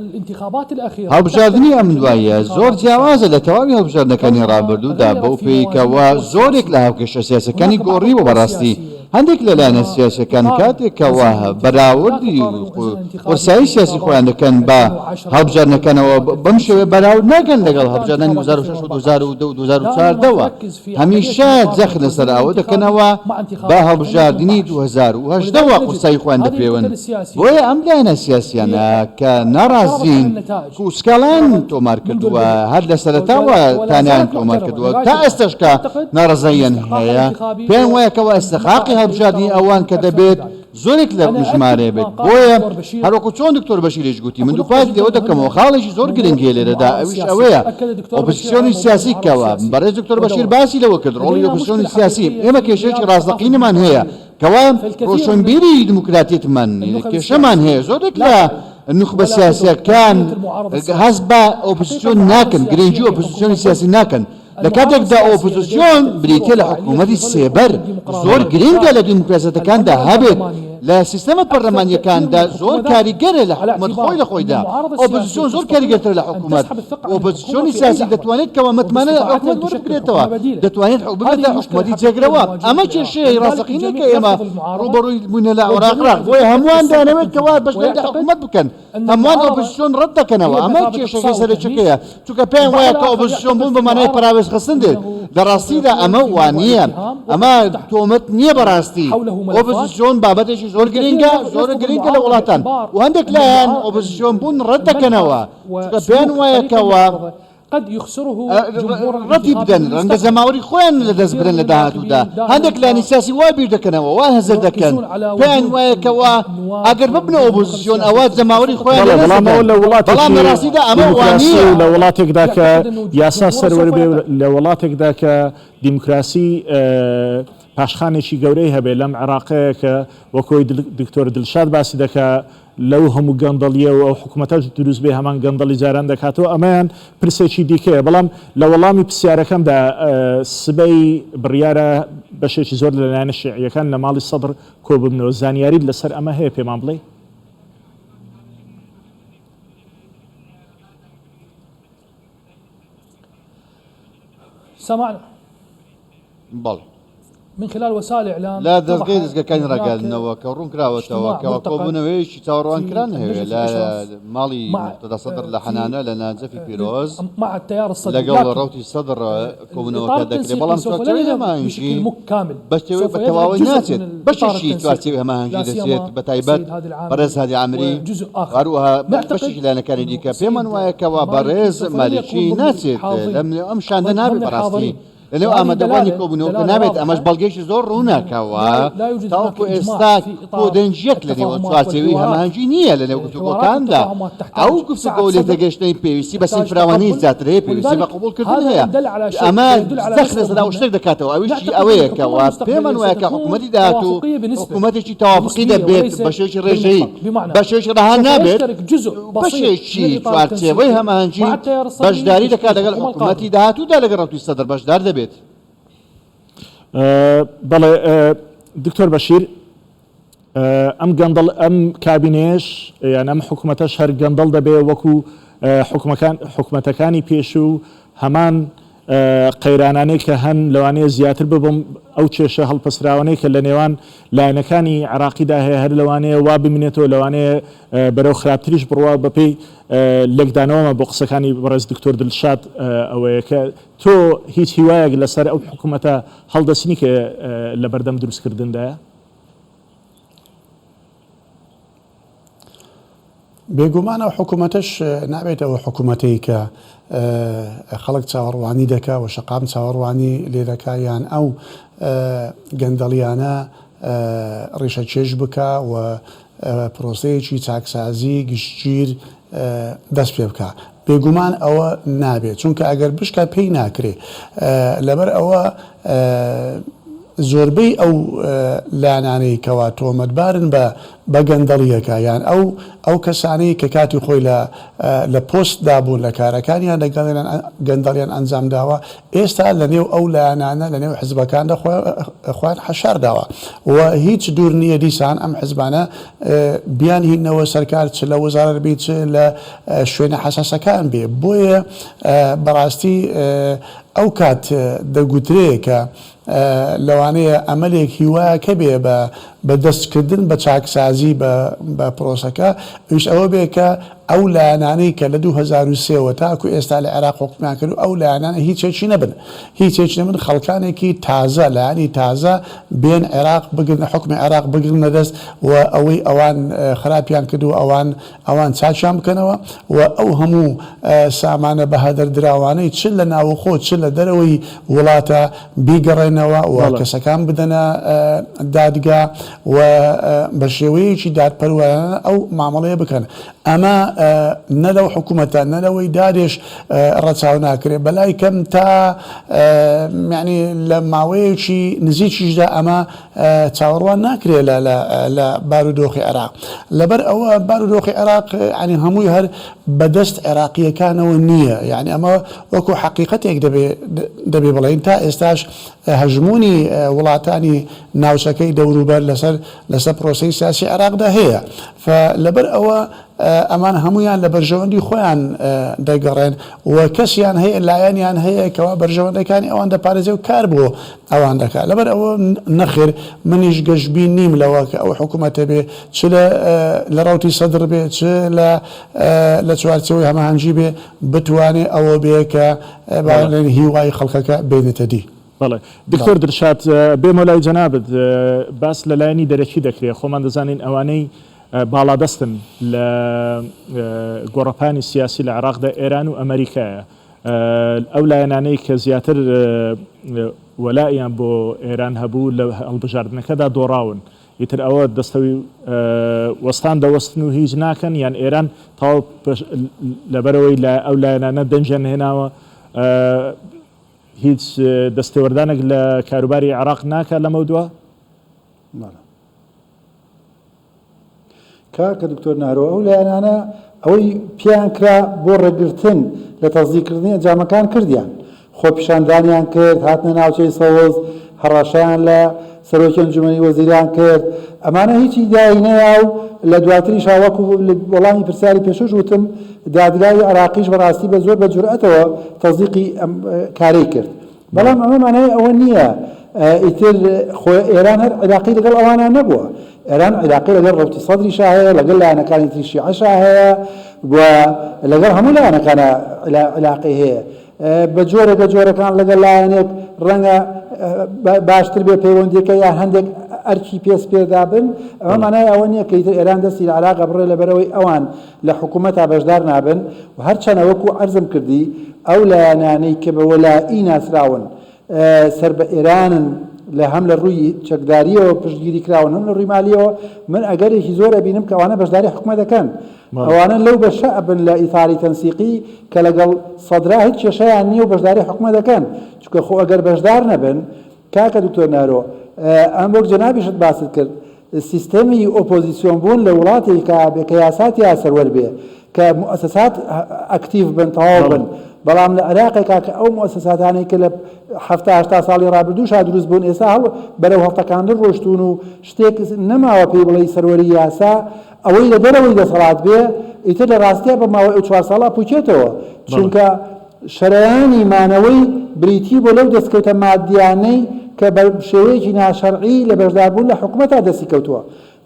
هەڵبژاردننی ئەم دوایە زۆر جیاوازە لە تەواوی هەڵبژاردنەکانی ڕابردوودا بەو پێیکەوە زۆرێک لە هاوکێشە سیاسەکانی گۆڕیوە بەڕاستی هەندێک لەلایەنە سیاسەکان کاتێکەوە بەراوردی قورسایی سیاسی خۆیان دەکەن بە هەڵبژاردنەکانەوە بەم شێوەیە بەراورد ناکەن لەگەڵ هەڵبژاردننی 2006 و 2014ەوە هەمیشە جەخت لەسەر ئەوە دەکەنەوە بە هەڵبژاردننی 2010ەوە قورسایی خۆیان دەپێون بۆیە ئەم لایەنە سیاسیانە کە ناڕازین کوسکاڵان تۆمار کردووە هەر لە سەرەتاوە تانیان تۆمار کردووە تا ئێستاشکە ناڕزاییان هەیە پێیان وایە کەەوە ئێستەخاقی هەڵبژاردننی ئەوان کە دەبێت زۆرێک لە ژمارە بێت بۆیە هەروەکو چۆن دکتۆر بەشیرێش گوتی من دووپات لێوە دەکەمەوە خاڵێکی زۆر گرنگێ لێرەدا ئەویش ئەوەیە ئۆپۆزیسیۆنی سیاسی کەوە بەڕێز دکتۆر بەشیر باسی لەوە کرد ڕۆڵی ئۆپۆزیسیۆنی سیاسی ئێمە کێشەیەکی ڕاستەقینەمان هەیە کەوا ڕۆشنبیری دموکراتیتمان کێشەمان هەیە زۆرێک لە نخبە سیاسیەکان هەست بە ئۆپۆزیسیۆن ناکەن گرنگی ئۆپۆزیسیۆنی سیاسی ناکەن لە کاتێکدا ئۆپۆزیسیۆن بریتە لە حکوومەتی سێبەر زۆر گرنگە لە دیموکراسیەکاندا هەبێت لە سیستەمە پەرلەمانیەکاندا زۆر کاریگەرە لە حکوومەت خۆی لە خۆیدا ئۆپۆزیسیۆن زۆر کاریگەرتر لە حکوومەت ئۆپۆزیسیۆنی سیاسی دەتوانێت کەەوە متمانە لە حکوومەت وەربگرێتەوە دەتوانێت ببێتە حکوومەتی جێگرەوە ئەمە کێشەیە ڕاستەقینەیە کە ئێمە ڕوبەڕووی بووینە لە عێراق بۆیە هەمووان دانەوێت کەوا بەشداری حکوومەت بکەن هەمووان ئۆپۆزیسیۆن ڕەت دەکەنەوە ئەمە کێشەکەی سەرچەکەیە چونکە پێیان وایە کە ئۆپۆزیسیۆن بوون بەمانای پراوێز خستن دێت لە ڕاستیدا ئەمە وانە ئەمە تۆمەت نییە بەڕاستی ئۆپۆزیسیۆن بابەتێکی زۆر گرنگە زۆر گرنگە لە وڵاتان و هەندێک لایەن ئۆپۆزیسیۆن بوون ڕەت دەکەنەوە چونکە پێیان وایە کەوا قد يخسره ڕەتی بدەن ڕەنگە زەماوەری خۆیان لە دەست برن لە داهاتوودا هەندێک لانی سیاسی وای بیر دەکەنەوە وای هەزر دەکەن پێیان وایە کەوا ئەگەر ببنە ئۆپۆزیسیۆن ئەوە زەماوەری خۆیان بەڵام لە ڕاستیدا ئەمە وانە لە وڵاتێکدا کە یاسا سەروەربێ لە وڵاتێکدا کە دیموکراسی پاشخانێکی گەورەی هەبێ لەم عێراقەیە کە وەکۆی دکتۆر دڵشاد باسی دەکا لەو هەموو گەندەڵیە و ئەو حکوومەتەش دروست بێ هەمان گەندەڵی جاران دەکاتەوە ئەمەیان پرسێکی دیکەیە بەڵام لە وەڵامی پرسیارەکەمدا سبەی بڕیارە بەشێکی زۆر لەلایەنە شیعیەکان لە ماڵی سەدر کۆببنەوە زانیاریت لەسەر ئەمە هەیە پێمان بڵێ سمعنا بەڵێ من خلال وسائل الاعلام لا دەستگای دەستگەکانی ڕاگەاندنەوە کە ڕوون کراوەتەوە کەەوە کۆبوونەوەیکی چاوەڕوانکران هەیە لە ماڵی مقتەدا سەدر لە حەنانە لە نانجەفی پیرۆز لەگەڵ ڕەوتی سەدر کۆبوونەوەکە دەکرێت بەڵام چوارچێوەی هەماهەنگی بەشێوەی بە تەواوی ناچێت بەشێکی چوارچێوەی هەماهەنگی دەچێت بە تایبەت بەڕێز هادی عامری هەروەها بەشێکی لایەنەکانی دیکە پێمان وایە کەوا بەڕێز مالیکی ناچێت ئەم شاندە نابێت بەڕاستی لەنێو ئامادەوانی کۆبوونەوەکە نابێت ئەمەش بەڵگەیشی زۆر ڕووناکەوە تاوەکو ئێستا کۆدەنجێک لە نێوە چوارچێوەی هەماهەنگی نییە لە نێو گفتوگۆکاندا ئەو گفتوگۆ لێ تەگەشتنی پێویستی بە سینفراوانی زیاتر هەیە پێویستی بە قبولکردن هەیە ئەمە دەخلێسەدا و شتێک دەکاتەوە ئەویشی ئەوەیەکەوە پێمان وایە کە حکوومەتی داهاتوو حکوومەتێکی تاوافقی دەبێت بەشێکی ڕێژەیی بەشێکی ڕەها نابێت بەشێکی چوارچێوەی هەماهەنگی بەشداری دەکات لەگەڵ حکوومەتی داهاتوودا لەگەڵ ڕەوتی سەدر بەشدار دەبێت بەڵێ دکتۆر بەشیر ئەم گەندەڵ ئەم کابینێش یان ئەم حکوومەتەش هەر گەندەڵ دەبێ وەکو حکوومەتەکانی پێش و هەمان قەیرانانەی کە هەن لەوانەیە زیاتر ببم ئەو کێشە هەڵپەسراوانەی کە لە نێوان لایەنەکانی عراقیدا هەیە هەر لەوانەیە وا بمێنێتەوە لەوانەیە بەرەو خراپتریش بڕوا بەپێی لەکدانەوەمە بۆ قسەکانی بەڕێز دکتۆر دڵشاد ئەوەیە کە تۆ هیچ هیوایەک لەسەر ئەو حکوومەتە هەڵدەستنی کە لە بەردەم دروستکردندایە بێگومان ئەو حکوومەتەش نابێتەوە حکوومەتەی کە خەڵک چاوەڕوانی دەکا و شەقام چاوەڕوانی لێ دەکا یان ئەو گەندەڵیانە ڕێشە چێژ بکە و پرۆسەیەکی چاکسازی گشتگیر دەست پێ بکە بێگومان ئەوە نابێت چونکە ئەگەر بشکە پێی ناکرێ لەبەر ئەوە زۆربەی ئەو لانانەی کەوا تۆمەتبارن بە گەندەڵیەکە یان ئەو کەسانەی کە کاتی خۆی لە پۆستدا بوون لە کارەکانیان لەگەڵ گەندەڵیان ئەنجام داوە ئێستا لە نێو ئەو لایەنانە لە نێو حزبەکاندا خۆیان حەشار داوە و هیچ دوور نییە دیسان ئەم حزبانە بیان هینەوە سەرکار چ لە وەزارەت بیت چ لە شوێنە حەساسەکان بێ بۆیە بەڕاستی ئەو کات دەگوترێ کە لەوانەیە ئەمەلێک هیوایە کە بێ بە دەستکردن بە چاکسازی بە پرۆسەکە ویش ئەوە بێ کە ئەو لایەنانەی کە لە 2023 تاکو ئێستا لە عێراق حکومان کرد ئەو لایەنانە هیچێکی نەبن هیچێکی نەبن خەڵکانێکی تازە لایەنی تازە بێن عێراق بگرن حکمی عێراق بگرنە دەست و ئەوەی ئەوان خراپیان کرد و ئەوان چاچیان بکەنەوە و ئەو هەموو سامانە بەهادەر دراوانەی چ لە ناوخۆ چ لە دەرەوەی وڵاتە بیگەڕێنەوە و کەسەکان بدەنە دادگا و بە شێوەیەکی دادپەروەرانە ئەو مامەڵەیە بکەن ئەمە نەلەو حکوومەتە نەلەوەی دارێش ڕەچاو ناکرێت بەلای کەم تا یعنی لە ماوەیەکی نزیکیشدا ئەمە چاوەڕوان ناکرێت لە بارودۆخی عێراق لەبەر ئەوە بارودۆخی عێراق ینی هەمووی هەر بەدەست عێراقیەکانەوە نییە یعنی ئەمە وەکو حقیقەتێک دەبێ بڵین تا ئێستاش هەژمونی وڵاتانی ناوچەکەی دەوروبەر لەسەر پرۆسی سیاسی عێراقدا هەیە لەبەر ئەوە ئەمان هەمویان لە بەرژەوەندی خۆیان دەگەڕێن و کەسیان هەیە لایەنیان هەیە کەوا بەرژەوەندەکانی ئەوان دەپارێزێ و کار بۆ ئەوان دەکات لەبەر ئەوە نەخێر منیش گەشتبین نیم لەوە کە ئەو حکوومەتە بێ چ لە ڕوتی سەدر بێ چ لە چوارچەوەی هەماهەنگی بێ بتوانێت ئەوە بێ کە هیوای خەڵکەکە بێنێتە دی. بەڵێ دکتۆر دڵشاد بێمە لای جەنابەت باس لەلایەنی دەرەکی دەکرێت خۆمان دەزانین ئەوانەی باڵادەستن لە گۆڕەپانی سیاسی لە عێراقدا ئێران و ئەمریکایە ئەو لایەنانەی کە زیاتر وەلایان بۆ ئێران هەبوو لە هەڵبژاردنەکەدا دۆڕاون ئیتر ئەوە دەستەوی وەستان دەوەستن و هیچ ناکەن یان ئێران تاو لەبەرەوەی لە ئەو لایەنانە دەنجیان هێناوە هیچ دەستێوەردانێک لە کاروباری عێراق ناکە لەمە دووە؟ کاکە دکتۆر نارۆ ئەو لایەنانە ئەوەی پیان کرا بۆ ڕێگرتن لە تەزیکردنی ئەنجامەکان کردیان خۆپیشاندانیان کرد هاتنە ناوچەی سەوز هەڕاشیان لە سەرۆکی ئەنجومەنی وەزیران کرد ئەمانە هیچی دایی نەیە و لە دواتری شاوەکو وەڵامی پرسیاری پێشوش وتم دادگای عێراقیش بەڕاستی بە زۆر بە جورئەتەوە تەزیقی کارەی کرد بەڵام ئەمە مانای ئەوە نییە ئیتر ئێران هەر عێراقی لەگەڵ ئەوانە نەبووە ئێران عێراقی لەگەڵ ڕەوتی سەدریشا هەیە لەگەڵ لایەنەکانی تری شیعەشا هەیە و لەگەڵ هەموو لایەنەکانە عێراقی هەیە بە جۆرەکان لەگەڵ لایەنێک ڕەنگە باشتر بێ پەیوەندیەکە یا هەندێک ئەرکی پێدا بن ئەمە مانای ئەوە نییە کە ئیتر ئێران دەستی لە عێراق بڕێ لەبەرەوەی ئەوان لە حکوومەتا بەشدار نابن و هەرچەنە وەکو عەرزم کردی ئەو لایەنانەی کە بە وەلایی ناسراون سەر بە ئێرانن لە هەم لە ڕووی چەکداریەوە پشتگیری کراون هەم لە ڕووی مالیەوە من ئەگەرێکی زۆر ئەبینم کە ئەوانە بەشداری حکومەت دەکەن ئەوانە لەو بەشە ئەبن لە ئیثاری تەنسیقی کە لەگەڵ سەدرا هیچ کێشەیان نییە و بەشداری حکومەت دەکەن چونکە خۆ ئەگەر بەشدار نەبن کاکە دکتۆر نارۆ ئەم وەک جەنابیشت باست کرد سیستەمی ئۆپۆزیسیۆن بوون لە وڵاتێکە کە یاساتی یاسەروەر بێ کە موسسات ئەکتیڤ بن تەواو بن بەڵام لە عێراقێکا کە ئەو موسساتانەی کە لە 70 ساڵی ڕابردووشا دروست بوون ئێستا هەڵ بەرەو هەڵتەکاندن ڕۆشتون و شتێک نەماوە پێی بڵێ سەروەری یاسا ئەوەی لە دەرەوەی دەسەڵات بێ ئیتر لە ڕاستیە بە ماوەی 4 ساڵا پوچێتەوە چونکە شەرەیانی مانەوەی بریتی بۆ لەو دەستکەوتە مادیانەی کە بە شێوەیەکی ناشەرعی لە بەشداربوون لە حکوومەتا دەستی کەوتووە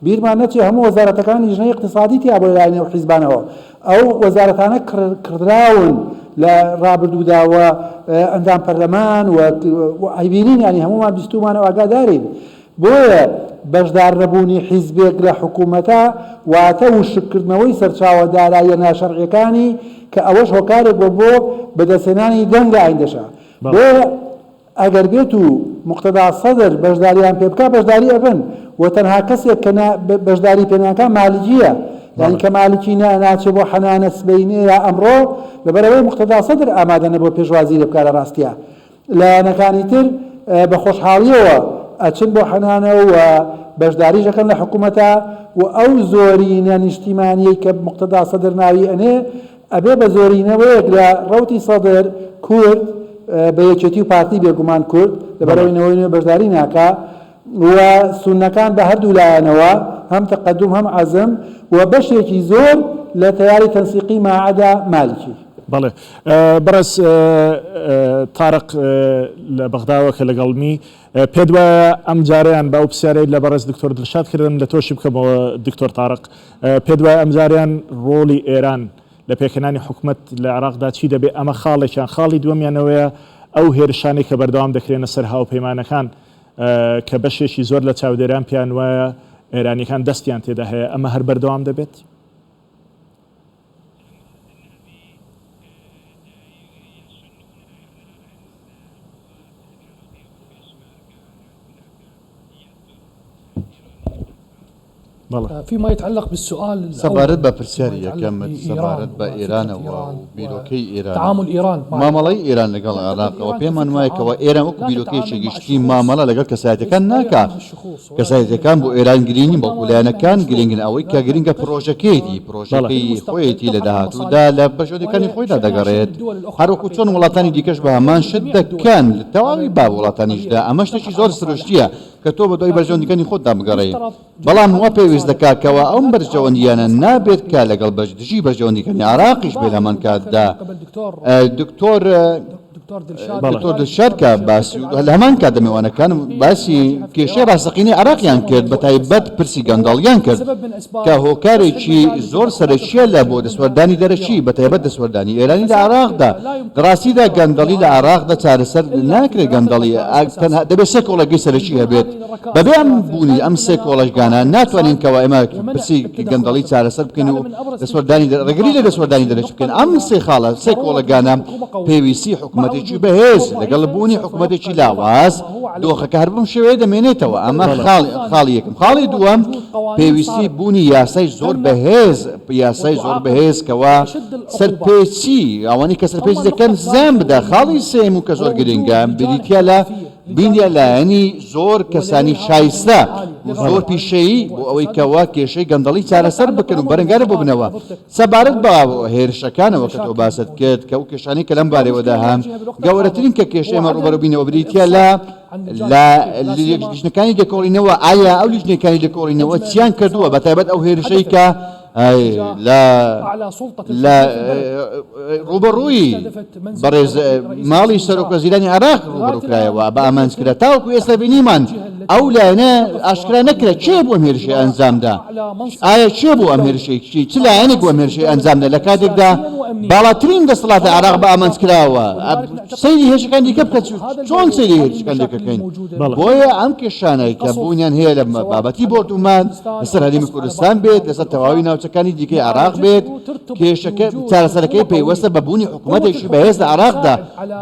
بیرمان نەچێ هەموو وەزارەتەکانی ژنەی اقتصادی تیا بۆ لایەنێ و حیزبانەوە ئەو وەزارەتانە کردراون لە ڕابردوودا و ئەندام پەرلەمان و ئەیبینین ینی هەمومان بیستومانە ئاگادارین بۆیە بەشدار نەبوونی حیزبێک لە حکوومەتە واتە وشکردنەوەی سەرچاوە داراییە ناشەرعیەکانی کە ئەوەش هۆکارێک بۆ بەدەستێنانی دەنگە ئایندەشە بۆیە ئەگەر بێت و مقتەدا سەدر بەشداریان پێ بکات بەشداری ئەبن و تەنها کەسێک کە بەشداری پێناکە مالیکیە یعنی کە مالیکی ناچێت بۆ حەنانە سبەینێ یا ئەمڕۆ لەبەرەوەی مقتەدا سەدر ئامادە نەبووە پێشوازی لێ بکات لە ڕاستیە لایەنەکانی تر بە خۆشحاڵیەوە ئەچن بۆ حەنانە و بەشداریش دەکەن لە حکوومەتە و ئەو زۆرینە نیشتیمانیەی کە مقتەدا سەدر ناوی ئەنێ ئەبێ بە زۆرینەوەیەک لە ڕەوتی سەدر کورد بە یەکێتی و پارتی بێگومان کورد لەبەرەوەی نەوەی بەشداری ناکا و سونەکان بە هەردوو لایەنەوە هەم تەقەدوم هەم عەزم و بەشێکی زۆر لە تەیاری تەنسیقی ماعەدا مالیکی بەڵێ بەڕێز تارق لە بەغداوە کە لەگەڵمی پێت وایە ئەم جاریان بە ئەو پرسیارەی لە بەڕێز دکتۆر دڵشاد کردم لە تۆشی بکەمەوە دکتۆر تارق پێت وایە ئەم جاریان ڕۆڵی ئێران لە پێکەنانی حکوومەت لە عێراقدا چی دەبێت ئەمە خاڵێکیان خاڵی دووەمیانەوەیە ئەو هێرشانی کە بەردەوام دەکرێنە سەر هاوپەیمانەکان کە بەشێکی زۆر لە چاودێران پیان وایە ئێرانیەکان دەستیان تێدا هەیە ئەمە هەر بەردەوام دەبێت؟ فيما يتعلق بالسؤال الأول سەبارەت بە پرسیاری فيما يتعلق یەکەمت بإيران سەبارەت بە وفكرة ئێرانەوە إيران و بیرۆکەی ئێران تعامل إيران مع مامەڵەی ئێران لەگەڵ عێراقەوە پێمان وایەکەوە ئێران وەکو بیرۆکەیەکی گشتی مامەڵە لەگەڵ کەسایەتەکان ناکا کەسایەتەکان بۆ ئێران گرینی بەڵکو لایەنەکان گرنگن ئەوەی کە گرنگە پرۆژەکەی خۆیەتی لە داهاتوودا لە بەشودەکانی خۆیدا دەگەڕێت هەروەکو چۆن وڵاتانی دیکەش بە هەمان شت دەکەن لە تەواوی با وڵاتانیشدا ئەمە شتێکی زۆر سروشتیە کە تۆ بە دوای بەرژەوەندەکانی خۆتدا بگەڕێ بەڵام وە پێویست دەکاتکەوە ئەم بەرژەوەندیانە نابێت کە لەگەڵ دژی بەرژەوەندیەکانی عراقیش بێ لەمان کاتدا دکتۆر دڵشاد کە باسی لە هەمان کات دەمێوانەکان باسی کێشەی ڕاستەقینەی عراقیان کرد بە تایبەت پرسی گەندەڵیان کرد کە هۆکارێکی زۆر سەرەکیە لە بۆ دەسوەردانی دەرەچی بە تایبەت دەسوەردانی ئێرانی لە عراقدا ڕاستیدا گەندەڵی لە عراقدا چارەسەر ناکرێت گەندەڵی تەنها دەبێت سێ کۆڵەگەی سەرەکی هەبێت بەبێ ئەم بوونی ئەم سێ کۆڵەشگانە ناتوانین کەوا ئێمە پرسی گەندەڵی چارەسەر بکەین و دەسوەردانی ڕێگری لە دەسوەردانی دەرەچ بکەین ئەم سێ خاڵە سێ کۆڵەگانە پێویستی حکوومەتێکی بەهێز لەگەڵ بوونی حکوومەتێکی لاواز دۆخەکە هەر بم شێوەیە دەمێنێتەوە ئەمە خاڵی یەکەم خاڵی دووەم پێویستی بوونی یاسای زۆر بەهێز یاسای زۆر بەهێز کەوا سەرپێچی ئەوانی کە سەرپێچی دەکەن زەم بدە خاڵی سێم و کە زۆر گرنگە بریتە لە بینیە لایەنی زۆر کەسانی شایستە و زۆر پیشەیی بۆ ئەوەی کەوا کێشەی گەندەڵی چارەسەر بکەن و بەرەنگارە بۆ بنەوە سەبارەت بە هێرشەکانەوە کە تۆ باست کرد کە ئەو کێشانی کە لەم بارەوەدا هەم گەورەترین کە کێشەمە ڕوبەرە بینەوە بریتە لە لیژنەکانی دەکۆڵینەوە ئایا ئەو لیژنەکانی دەکۆڵینەوە چیان کردووە بە تایبەت ئەو هێرشەی کە لە ڕوبەڕووی بەڕێز ماڵی سەرۆکوەزیرانی عراق ڕوبەڕووکرایەوە بە ئامانجکرا تاوەکو ئێستا بینیمان ئەو لایەنە ئاشکرا نەکرا چێ بۆ ئەم هێرشەی ئەنجامدا ئایا چێ بۆ ئەم هێرشەیەکی چ لایەنێک بۆ ئەم هێرشەی ئەنجامدا لە کاتێکدا باڵاترین دەسەڵاتە عراق بە ئامانجکراوە سەیری هێرشەکان دیکە بکە چۆن سەیری هێرشەکان دەکەین بۆیە ئەم کێشانەی کە بوونیان هەیە لە بابەتی بۆردومان لەسەر هەرێمی کوردستان بێت لەسەر تەواوی ناوچەکانی دیکەی عراق بێت کێشەکە چارەسەرەکەی پەیوەستە بە بوونی حکوومەتێکی بەهێز لە عراقدا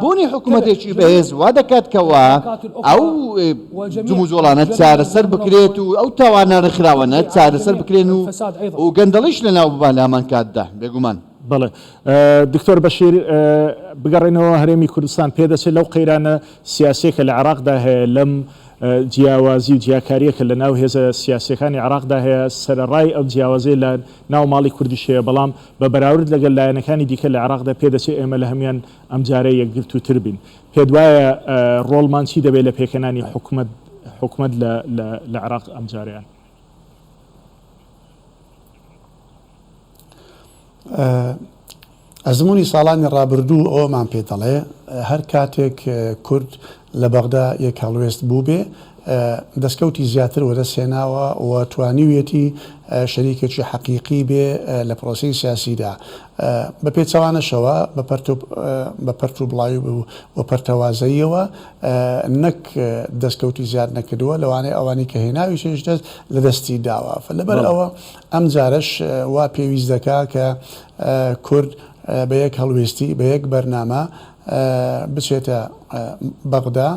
بوونی حکوومەتێکی بەهێز وا دەکاتکەوە ئەو جموزۆڵانە چارەسەر بکرێت و ئەو تاوانە ڕخراوەنە چارەسەر بکرێن و گەندەڵیش لە ناو ببان لە هەمان کاتدا بێگومان بەڵێ دکتۆر بەشیر بگەڕێنەوە هەرێمی کوردستان پێدەچێت لەو قەیرانە سیاسێکە لە عراقدا هەیە لەم جیاوازی و جیاکاریەکە لە ناو هێزە سیاسەکانی عراقدا هەیە سەرڕای ئەو جیاوازەی لە ناو ماڵی کوردیش هەیە بەڵام بە بەراورد لەگەڵ لایەنەکانی دیکە لە عراقدا پێدەچێت ئێمە لە هەمیان ئەم جارە یەکگرتووتر بین پێت وایە ڕۆڵمان چی دەبێت لە پێکەنانی حکوومەت لە عراق ئەم جارەیان ئەزمموی ساڵانی ڕابردوو ئەومان پێ دەڵێ هەر کاتێک کورد لە بەغدا یەک هەڵوێست بوو بێ دەستکەوتی زیاتر وەدەستێناوە و توانیویەتی شەریکێکی حەقیقی بێ لە پرۆسی سیاسیدا بە پێچەوانەشەوە بە پەرت و بڵاوی و پەرتەوازەیەوە نەک دەستکەوتی زیاد نەکردووە لەوانەیە ئەوانی کە هێناوی شێش دەست لە دەستی داوە لەبەر ئەوە ئەم جارش وا پێویست دەکا کە کورد بە یەک هەڵوێستی بە یەک بەرنامە بچێتە بەغدا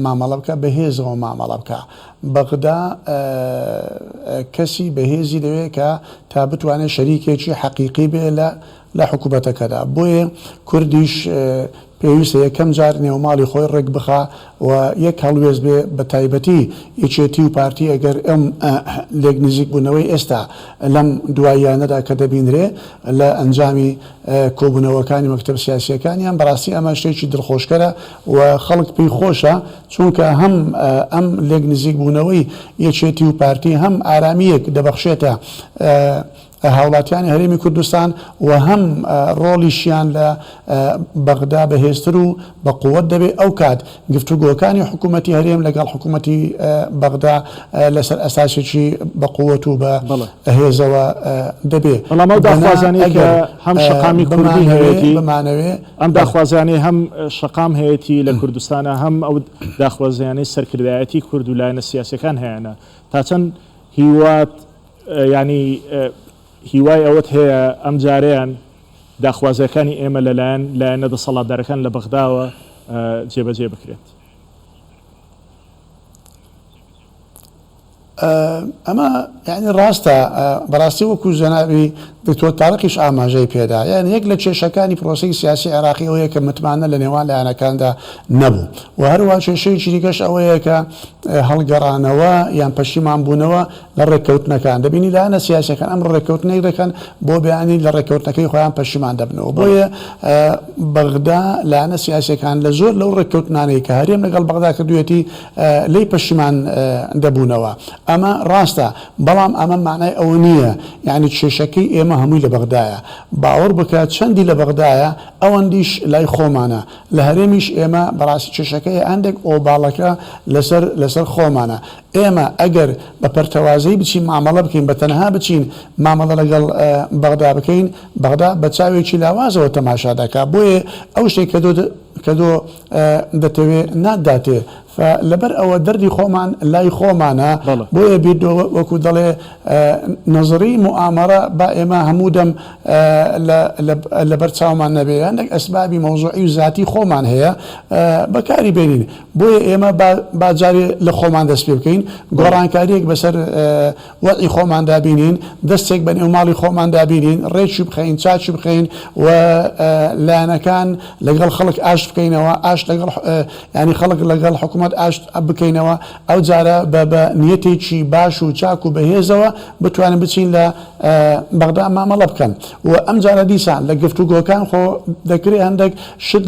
مامەڵە بکە بەهێزەوە مامەڵە بکە بەغدا کەسی بەهێزی دەوێت کە تا بتوانێت شەریکێکی حەقیقی بێ لە حکوومەتەکەدا بۆیە کوردیش پێویستە یەکەم جار نێوماڵی خۆی ڕێک بخا و یەک هەڵوێز بێ بە تایبەتی یەکێتی و پارتی ئەگەر ئەم لێک نزیک بوونەوەی ئێستا لەم دواییانەدا کە دەبینرێ لە ئەنجامی کۆبوونەوەکانی مەکتەب سیاسیەکانیان بەڕاستی ئەمە شتێکی دڵخۆشکەرە و خەڵک پێی خۆشە چونکە هەم ئەم لێک نزیک بوونەوەی یەکێتی و پارتی هەم ئارامیەک دەبەخشێتە هاوڵاتیانی هەرێمی کوردستان و هەم ڕۆڵیشیان لە بەغدا بەهێزتر و بە قووەت دەبێت ئەو کات گفتوگۆکانی حکوومەتی هەرێم لەگەڵ حکوومەتی بەغدا لەسەر ئەساسێکی بە قووەت و بە هێزەوە دەبێت بەڵام ئەو داخوازانەی کە هەم شەقامی کوردی هەیەی بمانەوێ ئەم داخوازانەی هەم شەقام هەیەی لە کوردستانە هەم ئەو داخوازیانەی سەرکردایەتی کورد و لایەنە سیاسەکان هەیەە تا چەند هیوات ینی هیوای ئەوەت هەیە ئەم جارەیان داخوازەکانی ئێمە لەلایەن لایەنە دەسەڵاتدارەکان لە بەغداوە جێبەجێ بکرێت ئەمە یعنی ڕاستە بەڕاستی وەکو جەنابی دکتۆر تاڕقیش ئاماژەی پێدا یعنی یەک لە کێشەکانی پرۆسی سیاسی عێراقی ئەوەیە کە متمانە لە نێوان لایەنەکاندا نەبوو و هەروە کێشەیەکی دیکەش ئەوەیە کە هەڵگەڕانەوە یان پەشیمان بوونەوە لە ڕێککەوتنەکان دەبینی لایەنە سیاسەکان ئەم ڕێککەوتنەی دەکەن بۆ بەیانی لە ڕێککەوتنەکەی خۆیان پەشیمان دەبنەوە بۆیە بەغدا لایەنە سیاسەکان لە زۆر لەو ڕێککەوتنانەی کە هەرێم لەگەڵ بەغدا کردوێتی لی پەشیمان دەبوونەوە ئەمە ڕاستە بەڵام ئەمە معنای ئەوە نییە یعنی کێشەکەی ئێمە هەمووی لە بەغدایە باوەڕ بکات چەندی لە بەغدایە ئەوەندیش لای خۆمانە لە هەرێمیش ئێمە بەڕاستی کێشەکەی هەندێک ئۆباڵەکە لەسەر خۆمانە ئێمە ئەگەر بە پەرتەوازەی بچین مامەڵە بکەین بە تەنها بچین مامەڵە لەگەڵ بەغدا بکەین بەغدا بە چاوێکی لاوازەوە تەماشا دەکات بۆیە ئەو شتێک کە دۆ دەتەوێت ناداتێ لەبەر ئەوە دەردی خۆمان لای خۆمانە بۆیە بیت وەکو دەڵێ نەزری موامەرە با ئێمە هەموو دەم لەبەر چاومان نەبێ هەندێک ئەسبابی مەوزوعی و ذاتی خۆمان هەیە بەکاری بێنین بۆیە ئێمە باجارێ لە خۆمان دەست پێ بکەین گۆڕانکاریەک بەسەر وەعی خۆمان دابینین دەستێک بە نێوماڵی خۆمان دابینین ڕێکی بخەین چاچی بخەین و لایەنەکان لەگەڵ خەڵک ئاش بکەینەوە ئاش لەگەڵ ینی خەڵک لەگەڵ حکوومەت ئاشت بکەینەوە ئەو جارە بە نیەتێکی باش و چاک و بەهێزەوە بتوانین بچین لە بەغدا مامەڵە بکەن و ئەم جارە دیسان لە گفتوگۆکان خۆ دەکرێت هەندێک شت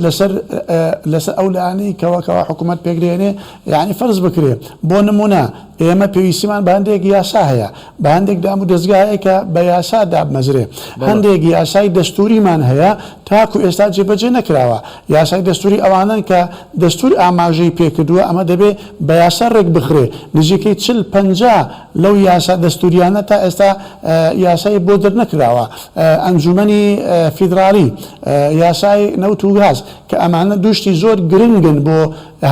لەسەر ئەو لایەنەی کەوا حکوومەت پێگرێنێ یعنی فەرز بکرێت بۆ نمونە ئێمە پێویستیمان بە هەندێک یاسا هەیە بە هەندێک دام و دەستگایە کە بە یاسا دابمەزرێ هەندێک یاسای دەستوریمان هەیە تاکو ئێستا جێبەجێ نەکراوە یاسای دەستوری ئەوانن کە دەستور ئاماژەی پێکردووە ئەمە دەبێت بە یاسا ڕێک بخرێ نزیکەی 40-50 لەو یاسا دەستوریانە تا ئێستا یاسای بۆ دەرنەکراوە ئەنجومەنی فیدرالی یاسای نەوت و گاز کە ئەمانە دوشتی زۆر گرنگن بۆ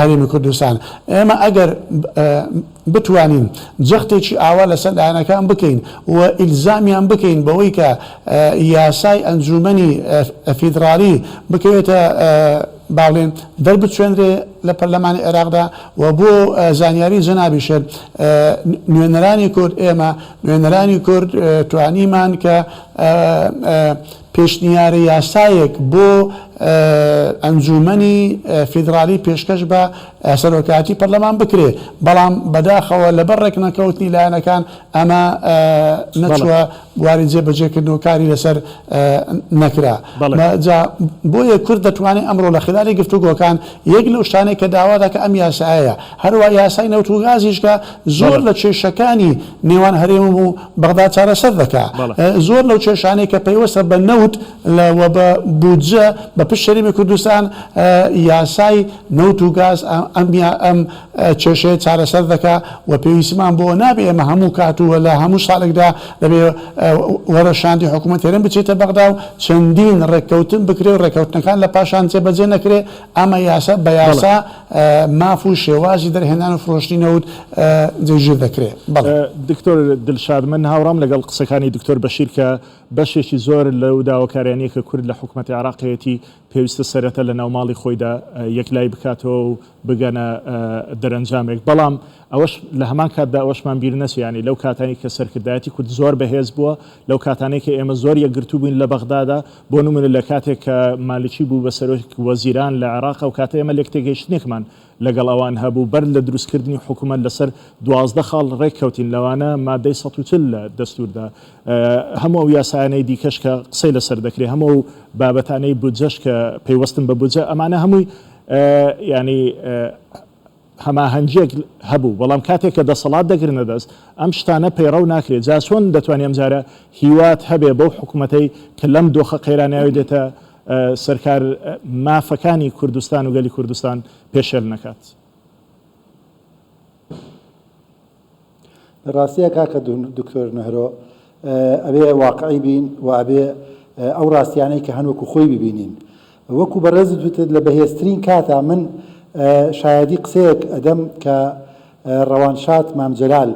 هەرێمی کوردستان ئێمە ئەگەر بتوانین جەختێکی ئاوا لەسەر لایەنەکان بکەین و ئیلزامیان بکەین بەوەی کە یاسای ئەنجومەنی فیدرالی بکەوێتە باڵێن دەربچێنرێ لە پەرلەمانی عێراقدا و بۆ زانیاری جەنابیشت نوێنەرانی کورد ئێمە نوێنەرانی کورد توانیمان کە پێشنیاری یاسایەک بۆ ئەنجومەنی فیدرالی پێشکەش بە سەرۆکاتی پەرلەمان بکرێ بەڵام بەداخەوە لەبەر ڕێک نەکەوتنی لایەنەکان ئەمە نەچووە بواری جێبەجێکردن و کاری لەسەر نەکرا بۆیە کورد دەتوانێت ئەمڕۆ لە خلالی گفتوگۆکان یەک لەو شتانەی کە داوا دەکە ئەم یاسایە هەروە یاسای نەوت و گازیش کە زۆر لە کێشەکانی نێوان هەرێم و بەغدا چارەسەر دەکات زۆر لەو کێشانەی کە پەیوەستە بە نەوت و بە بودجە بە پشت شەریمی کوردستان یاسای نەوت و گاز ئەم کێشەیە چارەسەر دەکات و پێویستیمان بۆ نابێ ئێمە هەموو کاتووە لە هەموو ساڵێکدا دەبێ وەرە شاندی حکوومەت هێرن بچێتە بەغدا و چەندین ڕێککەوتن بکرێ و ڕێککەوتنەکان لە پاشان جێبەجێ نەکرێ ئەمە یاسا بە یاسا ماف و شێوازی دەرهێنان و فرۆشتی نەوت جێژیر دەکرێت دکتۆر دڵشاد من هاوڕام لەگەڵ قسەکانی دکتۆر بەشیر کە بەشێکی زۆر لەو داواکاریانەیە کە کورد لە حکوومەتی عێراقیەتی پێویستە سەرەتا لە ناوماڵی خۆیدا یەکلای بکاتەوە و بگەنە دەرەنجامێک بەڵام ئەوەش لە هەمان کاتدا ئەوەشمان بیر نەچیانی لەو کاتانی کە سەرکردایەتی کورد زۆر بەهێز بووە لەو کاتانەی کە ئێمە زۆر یەکگرتوو بووین لە بەغدادا بۆ نمونە لە کاتێک کە مالیکی بوو بە سەرۆکی وەزیران لە عێراق و کاتە ئێمە لێک تێگەیشتنێکمان لەگەڵ ئەوان هەبوو بەر لە دروستکردنی حکوومەت لەسەر 12 خاڵ ڕێککەوتین لەوانە مادەی 140 لە دەستوردا هەموو ئەو یاسایانەی دیکەش کە قسەی لەسەر دەکرێت هەموو بابەتانەی بودجەش کە پەیوەستن بە بودجە ئەمانە هەمووی ینی هەماهەنگیەک هەبوو بەڵام کاتێک کە دەسەڵات دەگرنە دەست ئەم شتانە پەیڕەو ناکرێت جا چۆن دەتوانێت ئەم جارە هیوات هەبێ بەو حکوومەتەی کە لەم دۆخە قەیرانیاوی دێتە سەرکار مافەکانی کوردستان و گەلی کوردستان پێشێل نەکات لە ڕاستیە کاکە دکتۆر نەهرۆ ئەبێ واقعی بین و ئەبێ ئەو ڕاستیانەی کە هەنوەکو خۆی ببینین وەکو بەڕێز دوتت لە بەهێزترین کاتا من شایدی قسەیەک ئەدەم کە ڕەوانشاد مامجەلال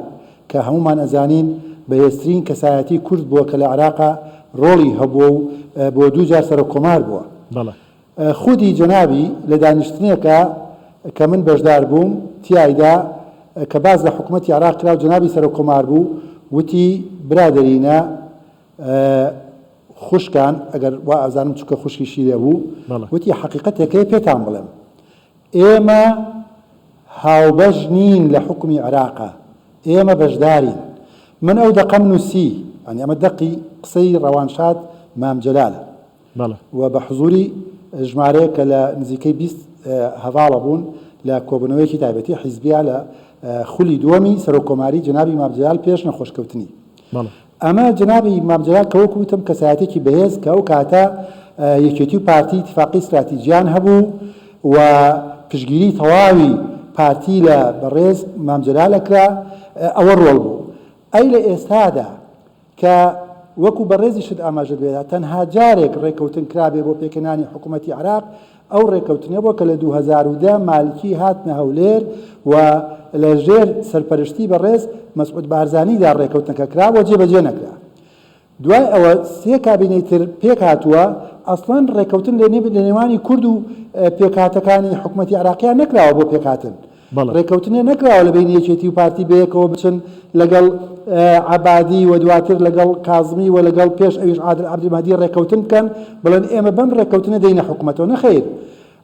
کە هەمومان ئەزانین بەهێزترین کەسایەتی کورد بووە کە لە عێراقا ڕۆڵی هەبووە و بۆ دوو جار سەر کۆمار بووە خودی جەنابی لە دانیشتنێکە کە من بەشدار بووم تیایدا کە باز لە حکوومەتی عراق کرا و جنابی سەر کۆمار بوو وتی برادەرینە خوشکان ئەگەر وا ئازانم چکە خوشکیشی لێ بوو وتی حقیقەتێکەیە پێتان بڵێم ئێمە هاوبەش نین لە حکومی عراقە ئێمە بەشدارین من ئەو دەقەم نووسی ئەنی ئەمە دەقی قسەی ڕەوانشاد مام جەلالە و بە حزوری ژمارەیە کە لە نزیکەی 20 هەواڵە بوون لە کۆبنەوەیەکی تایبەتی حیزبیا لە خولی دووەمی سەرۆکۆماری جنابی مام جەلال پێش نەخۆشکەوتنی ئەمە جنابی مام جەلال کە وەکو وتم کەسایەتێکی بەهێز کە ئەو کاتە یەکێتی و پارتی اتفاقی استراتیجیان هەبوو و پشگیری تەواوی پارتی لە بەڕێز مام جەلالەکرا ئەوە ڕۆڵ بوو ئەی لە ئێستادا کە وەکو بەڕێزی شت ئاماژە بێدا تەنها جارێک ڕێکەوتن کرابێ بۆ پێکەنانی حکوومەتی عراق ئەو ڕێکەوتنە بۆ کە لە 2010 مالکی هاتنە هەولێر و لە ژێر سەرپەرشتی بەڕێز مەسعود بارزانیدا ڕێکەوتنەکە کرا بۆ جێبەجێ نەکرا دوای ئەوە سێ کابینەی تر پێک هاتووە ئەسڵەن ڕێکەوتن لە نێوانی کورد و پێکهاتەکانی حکوومەتی عراقیان نەکراوە بۆ پێکهاتن ڕێکەوتنێ نەکراوە لە بین یەکێتی و پارتی بەیەکەوە بچن لەگەڵ عەبادی و دواتر لەگەڵ کازمی و لەگەڵ پێش ئەویش عادل عەبدولمەهدی ڕێکەوتن بکەن بڵێن ئێمە بەم ڕێکەوتنە دەینە حکوومەتەوە نەخەیر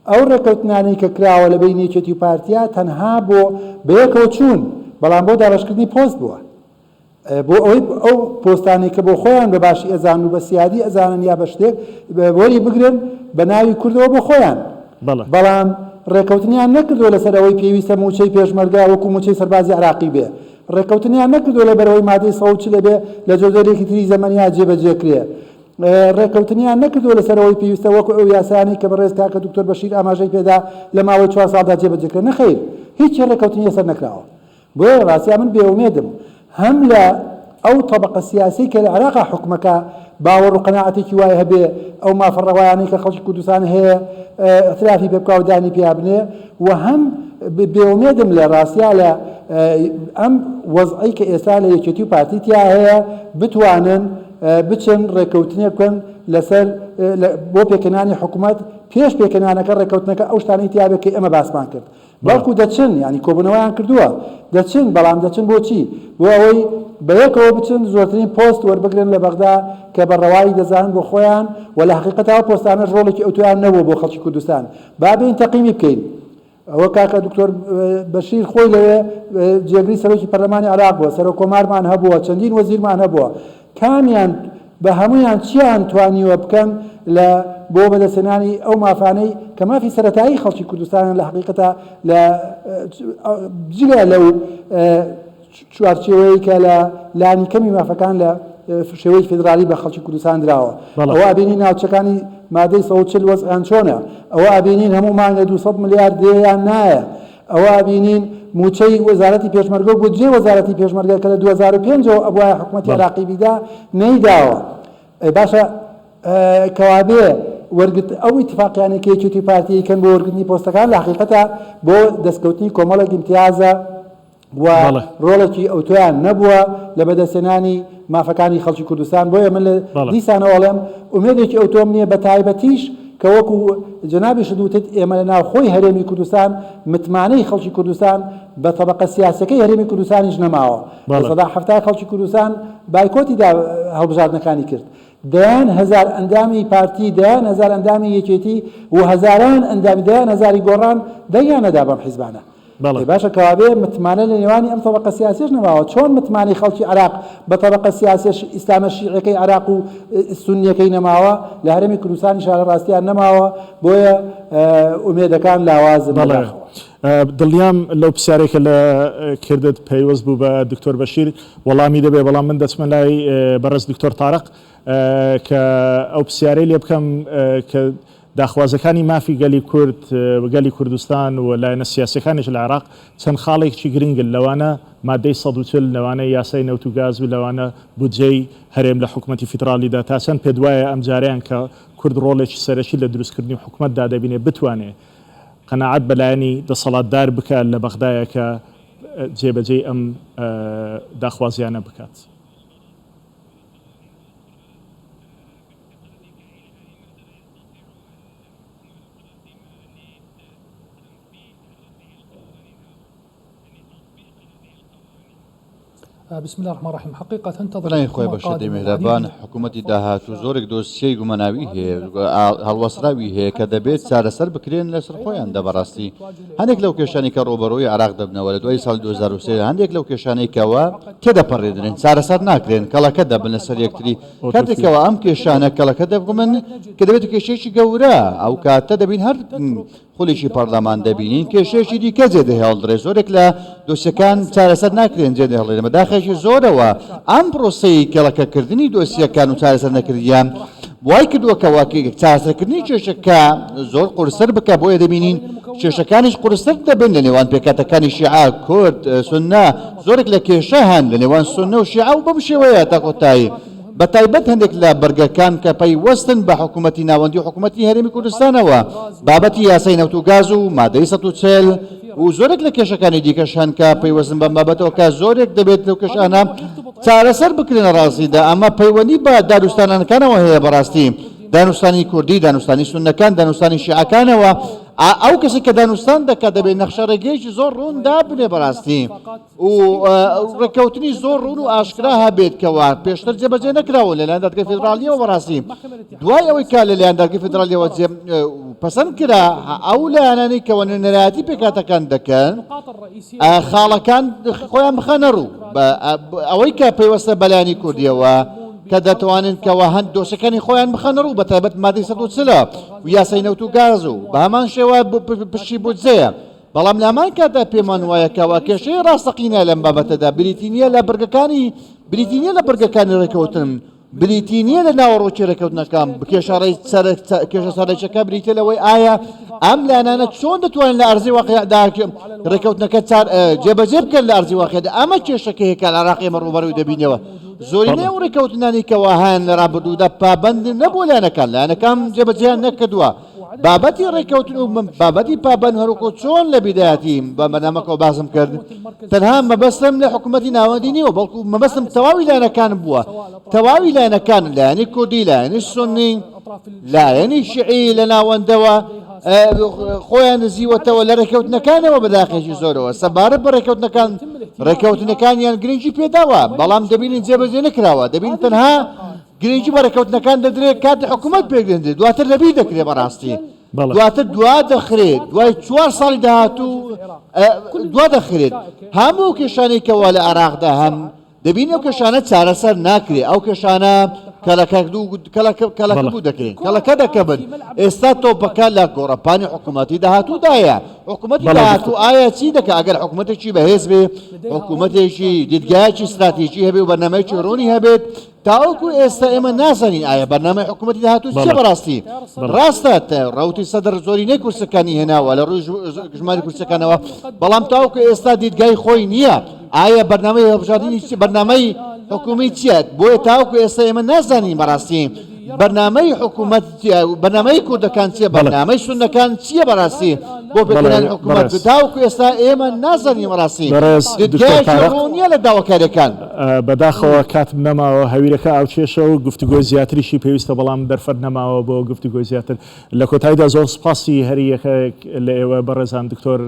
ئەو ڕێکەوتنانەی کە کراوە لە بین یەکێتی و پارتیا تەنها بۆ بەیەکەوە چوون بەڵام بۆ دابەشکردنی پۆست بووە بۆ ئەوەی ئەو پۆستانی کە بۆ خۆیان بە باشی ئەزان و بە سیادی ئەزانن یا بە شتێک وەری بگرن بە ناوی کوردەوە بۆ خۆیان بەڵام ڕێکەوتنیان نەکردو لەسەر ئەوەی پێویستە موچەی پێشمەرگا وەکو موچەی سەربازی عراقی بێ ڕێکەوتنیان نەکردو لە بەرەوەی مادەی 140 لەبێ لە جۆزەرێکی تری زەمەنیا جێبەجێکرێ ڕێکەوتنیان نەکردو لەسەرەوەی پێویستە وەکو ئەو یاسانی کە بەڕێز کاکە دکتۆر بەشیر ئاماژەی پێدا لە ماوەی 4 ساڵدا جێبەجێکرێ نەخەیر هیچ ڕێکەوتنی سەر نەکراوە بۆیە ڕاستیا من بێومێدم هەم لە ئەو طبقە سیاسی کە لە عراقا حکومەکە باوەڕ و قەناعەتێکی وای هەبێ ئەو مافەڕەوایانەی کە خەڵکی کوردستان هەیە ئەترافی پێ بکا و دانی پێ بنێ و هەم بێومێدم لە ڕاستیا لە ئەم وەزعی کە ئێستا لە یەکێتی و پارتی تیا هەیە بتوانن بچن ڕێکەوتنێ بکەن لەسەر بۆ پێکەنانی حکوومەت پێش پێکەنانەکە ڕێکەوتنەکە ئەو شتانەی تیاابێت کە ئێمە باسمان کرد بەڵکو دەچن ینی کۆبنەوەیان کردووە دەچن بەڵام دەچن بۆچی بۆ ئەوەی بەیەکەوە بچن زۆرترین پۆست وەربگرن لە بەغدا کە بەڕەوایی دەزانن بۆ خۆیان و لە حقیقەتەوە پۆستانە ڕۆڵێکی ئەوتویان نەبوو بۆ خەڵکی کوردستان با بین تەقیمی بکەین ئەوە کاکە دکتۆر بەشیر خۆی لەوێ جێگری سەرۆکی پەرلەمانی عراق بووە سەرۆکۆمارمان هەبووە چەندین وەزیرمان هەبووە کامیان بە هەمویان چیان توانیوە بکەن لە بۆ بەدەستێنانی ئەو مافانەی کە مافی سەرەتایی خەڵکی کوردستان لە حقیقەتە لە جگە لەو چوارچێوەیە کە لە لانی کەمی مافەکان لە شێوەی فێدرالی بە خەڵکی کوردستان دراوە ئەوە ئابینی ناوچەکانی مادەی 140 وەزعیان چۆنە ئەوە ئابینین هەموو مانگە 200 ملیار دێیان نایە ئەوە ئابینین موچەی وەزارەتی پێشمەرگە بۆ جێ وەزارەتی پێشمەرگە کە لە 2005 ئەبووایە حکوومەتی عراقی بیدا نەیداوە باشە کەوابێ ئەو ئیتفاقیانێک کە یەکێتی پارتی کەن بۆ وەرگرتنی پۆستەکان لە حقیقەتە بۆ دەستکەوتنی کۆمەڵێک امتیازە و ڕۆڵێکی ئەوتۆیان نەبووە لە بەدەستێنانی مافەکانی خەڵکی کوردستان بۆیە من لە دیسانەوەڵێم ئومێدێکی ئەوتۆم نییە بە تایبەتیش کە وەکو جنابی شدوتت ئێمە لە ناوخۆی هەرێمی کوردستان متمانەی خەڵکی کوردستان بە طبقە سیاسەکەی هەرێمی کوردستانیش نەماوە سەدا هەفتای خەڵکی کوردستان بایکۆتیدا هەڵبژاردنەکانی کرد دەیان هەزار ئەندامی پارتی دەیان هەزار ئەندامی یەکێتی و هەزاران ئەندامی دەیان هەزاری گۆڕان دەیان نەدا بەم حیزبانە باشە کەوابێ متمانە لە نێوانی ئەم طبقە سیاسیش نەماوە چۆن متمانی خەڵکی عراق بە طبقە سیاسی ئیسلامە شیعەکەی عراق و سونیەکەی نەماوە لە هەرێمی کوردستانی شارە ڕاستیان نەماوە بۆیە ئومێدەکان لاوازن دڵیام لەو پرسیارێکە لە کردت پەیوەست بوو بە دکتۆر بەشیر وەڵامی دەبێ بەڵام من دەچمە لای بەڕێز دکتۆر تارق کە ئەو پرسیارەی لێ بکەم کە داخوازەکانی مافی گەلی کورد گەلی کوردستان و لایەنە سیاسەکانیش لە عێراق چەند خاڵێکی گرنگن لەوانە مادەی 140 لەوانە یاسای نەوت و گاز و لەوانە بودجەی هەرێم لە حکوومەتی فیدرالیدا تا چەند پێ دوایە ئەم جاریان کە کورد ڕۆڵێکی سەرەکی لە دروستکردنی حکوومەتدا دەبینێ بتوانێت قەناعەت بەلایەنی دەسەڵاتدار بکات لە بەغدایە کە جێبەجێی ئەم داخوازیانە بکات. بسم الله الرحمن الرحيم حقيقة تنتظر بەڵێن خۆی بە شێدەی میهرەبان حکوومەتی داهاتوو زۆرێک دۆسیەی گوماناوی هەیە هەڵوەسراوی هەیە کە دەبێت چارەسەر بکرێن لەسەر خۆیان دەبەڕاستی هەندێک لەو کێشانی کە ڕۆبەڕۆی عراق دەبنەوە لە دوای ساڵ 2023 هەندێک لەو کێشانێکەوە تێدەپەڕێدرێن چارەسەر ناکرێن کەڵەکە دەبن لەسەر یەکتری کاتێکەوە ئەم کێشانە کەڵەکە دەبگومن کە دەبێت کێشێکی گەورە ئەو کاتە دەبین هەر خۆلیشی پەرلەمان دەبینین کێشێکی دیکە جێدە هێڵدرێ زۆرێک لە دۆسیەکان چارەسەر ناکرێن جێدە هێڵێن بەداخەشی زۆرەوە ئەم پرۆسەی کێڵەکەکردنی دۆسیەکان و چارەسەر نەکردیان وای کردووەکەوە چارەسەرکردنی کێشەکە زۆر قورسەر بکە بۆیە دەبینین کێشەکانیش قورسەر دەبن لە نێوان پێکاتەکانی شیعە کورد سوننا زۆرێک لە کێشە هەن لە نێوان سونە و شیعە و بەم شێوەیە تا کۆتایی بەتایبەت هەندێک لە بەرگەکان کە پەیوەستن بە حکوومەتی ناوەندی و حکوومەتی هەرێمی کوردستانەوە بابەتی یاسای نەوت و گاز و مادەی 140 و زۆرێک لە کێشەکانی دیکەشان کە پەیوەستن بەم بابەتەوە کە زۆرێک دەبێت لەو کێشانە چارەسەر بکرێنە ڕاستیدا ئەمە پەیوەندی بە داروستانەکانەوە هەیە بەڕاستی دانوستانی کوردی دانوستانی سونەکان دانوستانی شیعەکانەوە ئەو کەسی کە دانوستان دەکات دەبێت نەخشە ڕێگەیەکی زۆر ڕوون دابنێ بەڕاستی و ڕێکەوتنی زۆر ڕوون و ئاشکرا هەبێت کەوا پێشتر جێبەجێ نەکراوە لەلایەن دادگای فێدرالیەوە بەڕاستی دوای ئەوەی کا لەلایەن دادگای فێدرالیەوە پەسەند کرا ئەو لایەنانەی کەوە نوێنەرایەتی پێکاتەکان دەکەن خاڵەکان خۆیان بخەنە ڕوو ئەوەی کە پێوەستە بەلایانی کوردیەوە کە دەتوانن کەەوە هەند دۆشەکانی خۆیان بخەنە ڕوو بە تایبەت مادەی 140 و یاسای نەوت و گاز و بە هەمان شێوە پشتی بودجەیە بەڵام لەمان کاتا پێمان وایەکەوە کێشەی ڕاستەقینە لەم بابەتەدا بریتینیە لە بەرگەکانی بریتینیە لە بەرگەکانی ڕێکەوتن بریتینیە لە ناوەڕۆکی ڕێکەوتنەکان کێشە سەرچەکە بریتە لەوەی ئایا ئەم لایەنانە چۆن دەتوانن لە ئەرزی واقعدا ڕێکەوتنەکە جێبەجێ بکەن لە ئەرزی واقعدا ئەمە کێشەکە هەیە کە لە عێراق ئێمە ڕوبەڕووی دەبینەوە زۆرینەی ئەو ڕێکەوتنانی کەوا هەن لە ڕابردوودا پابەند نەبوو لایەنەکان جێبەجێیان نەکردووە بابەتی ڕێکەوتن و بابەتی پابەند هەروکۆ چۆن لە بیدایەتی بە بەنامەکەەوە باسم کرد تەنها مەبەستم لە حکوومەتی ناوەندی نیوە بەڵکو مەبەستم تەواوی لایەنەکان بووە تەواوی لایەنەکان لایەنی کوردی لایەنی سونی لایەنی شیعی لە ناوەندەوە خۆیان نزیوەتەوە لە ڕێکەوتنەکانەوە بەداخێکی زۆرەوە سەبارەت بە ڕێکەوتنەکانیان گرنگی پێداوە بەڵام دەبینین جێبەجێ نەکراوە دەبین تەنها گرنگی بە ڕێکەوتنەکان دەدرێت کاتی حکوومەت پێگرێنێت دواتر لەبی دەکرێت بەڕاستی دواتر دوا دەخرێت دوای 4 ساڵی داهاتوو دوا دەخرێت هەموو کێشانێکەوە لە عێراقدا هەم دەبین ئەو کێشانە چارەسەر ناکرێت ئەو کێشانە کەلەکە بوو دەکرێن کەلەکە دەکەبن ئێستا تۆپەکە لە گۆڕەپانی حکوومەتی داهاتوودایە حکوومەتی داهاتوو ئایا چی دەکە ئەگەر حکوومەتێکی بەهێز بێ حکوومەتێکی دیدگایەکی استراتیژی هەبێ و بەرنامەیەکی ڕوونی هەبێت تاوەکو ئێستا ئێمە نازانین ئایا بەرنامەی حکوومەتی داهاتوو چیە بەڕاستی ڕاستە ڕەوتی سەدر زۆرینەی کورسەکانی هێناوە لە ڕووی ژماری کورسەکانەوە بەڵام تاوەکو ئێستا دیدگای خۆی نییە ئایا بەرنامەی هەڵبژاردننی بەرنامەی حکومی چیە بۆیە تاوەکو ئێستا ئێمە نازانین بەڕاستی بەرنامەی حکوومەت بەرنامەی کوردەکان چیە بەرنامەی سونەکان چیە بەڕاستی بۆ پێکردنی حکوومەت تاوەکو ئێستا ئێمە نازانین بەڕاستی دیدگایەکی لە داواکاریەکان بەداخەوە کاتم نەماوە هەویرەکە ئاوچێشە و گفتوگۆی زیاتریشی پێویستە بەڵام دەرفەت نەماوە بۆ گفتوگۆی زیاتر لە کۆتاییدا زۆر سپاسی هەریەکە لە ئێوە بەڕێزان دکتۆر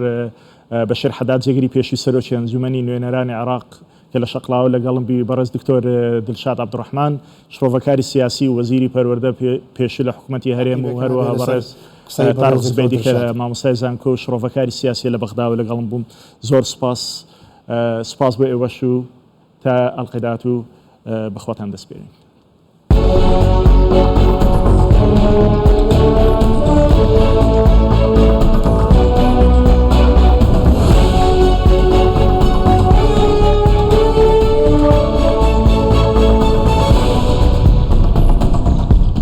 بەشیر حەداد جێگری پێشووی سەرۆکی ئەنجومەنی نوێنەرانی عێراق کە لە شەقڵاوە لەگەڵم بی بەڕێز دکتۆر دڵشاد عەبدوڕەحمان شرۆڤەکاری سیاسی و وەزیری پەروەردە پێشووی لە حکوومەتی هەرێم و هەروەها بەڕێز تارق زبەیدی کە مامۆستای زانکۆ و شرۆڤەکاری سیاسی لە بەغداوە لەگەڵم بووم زۆر سپاس بۆ ئێوەش و تا ئەڵقەدات و بەخواتان دەسپێرین.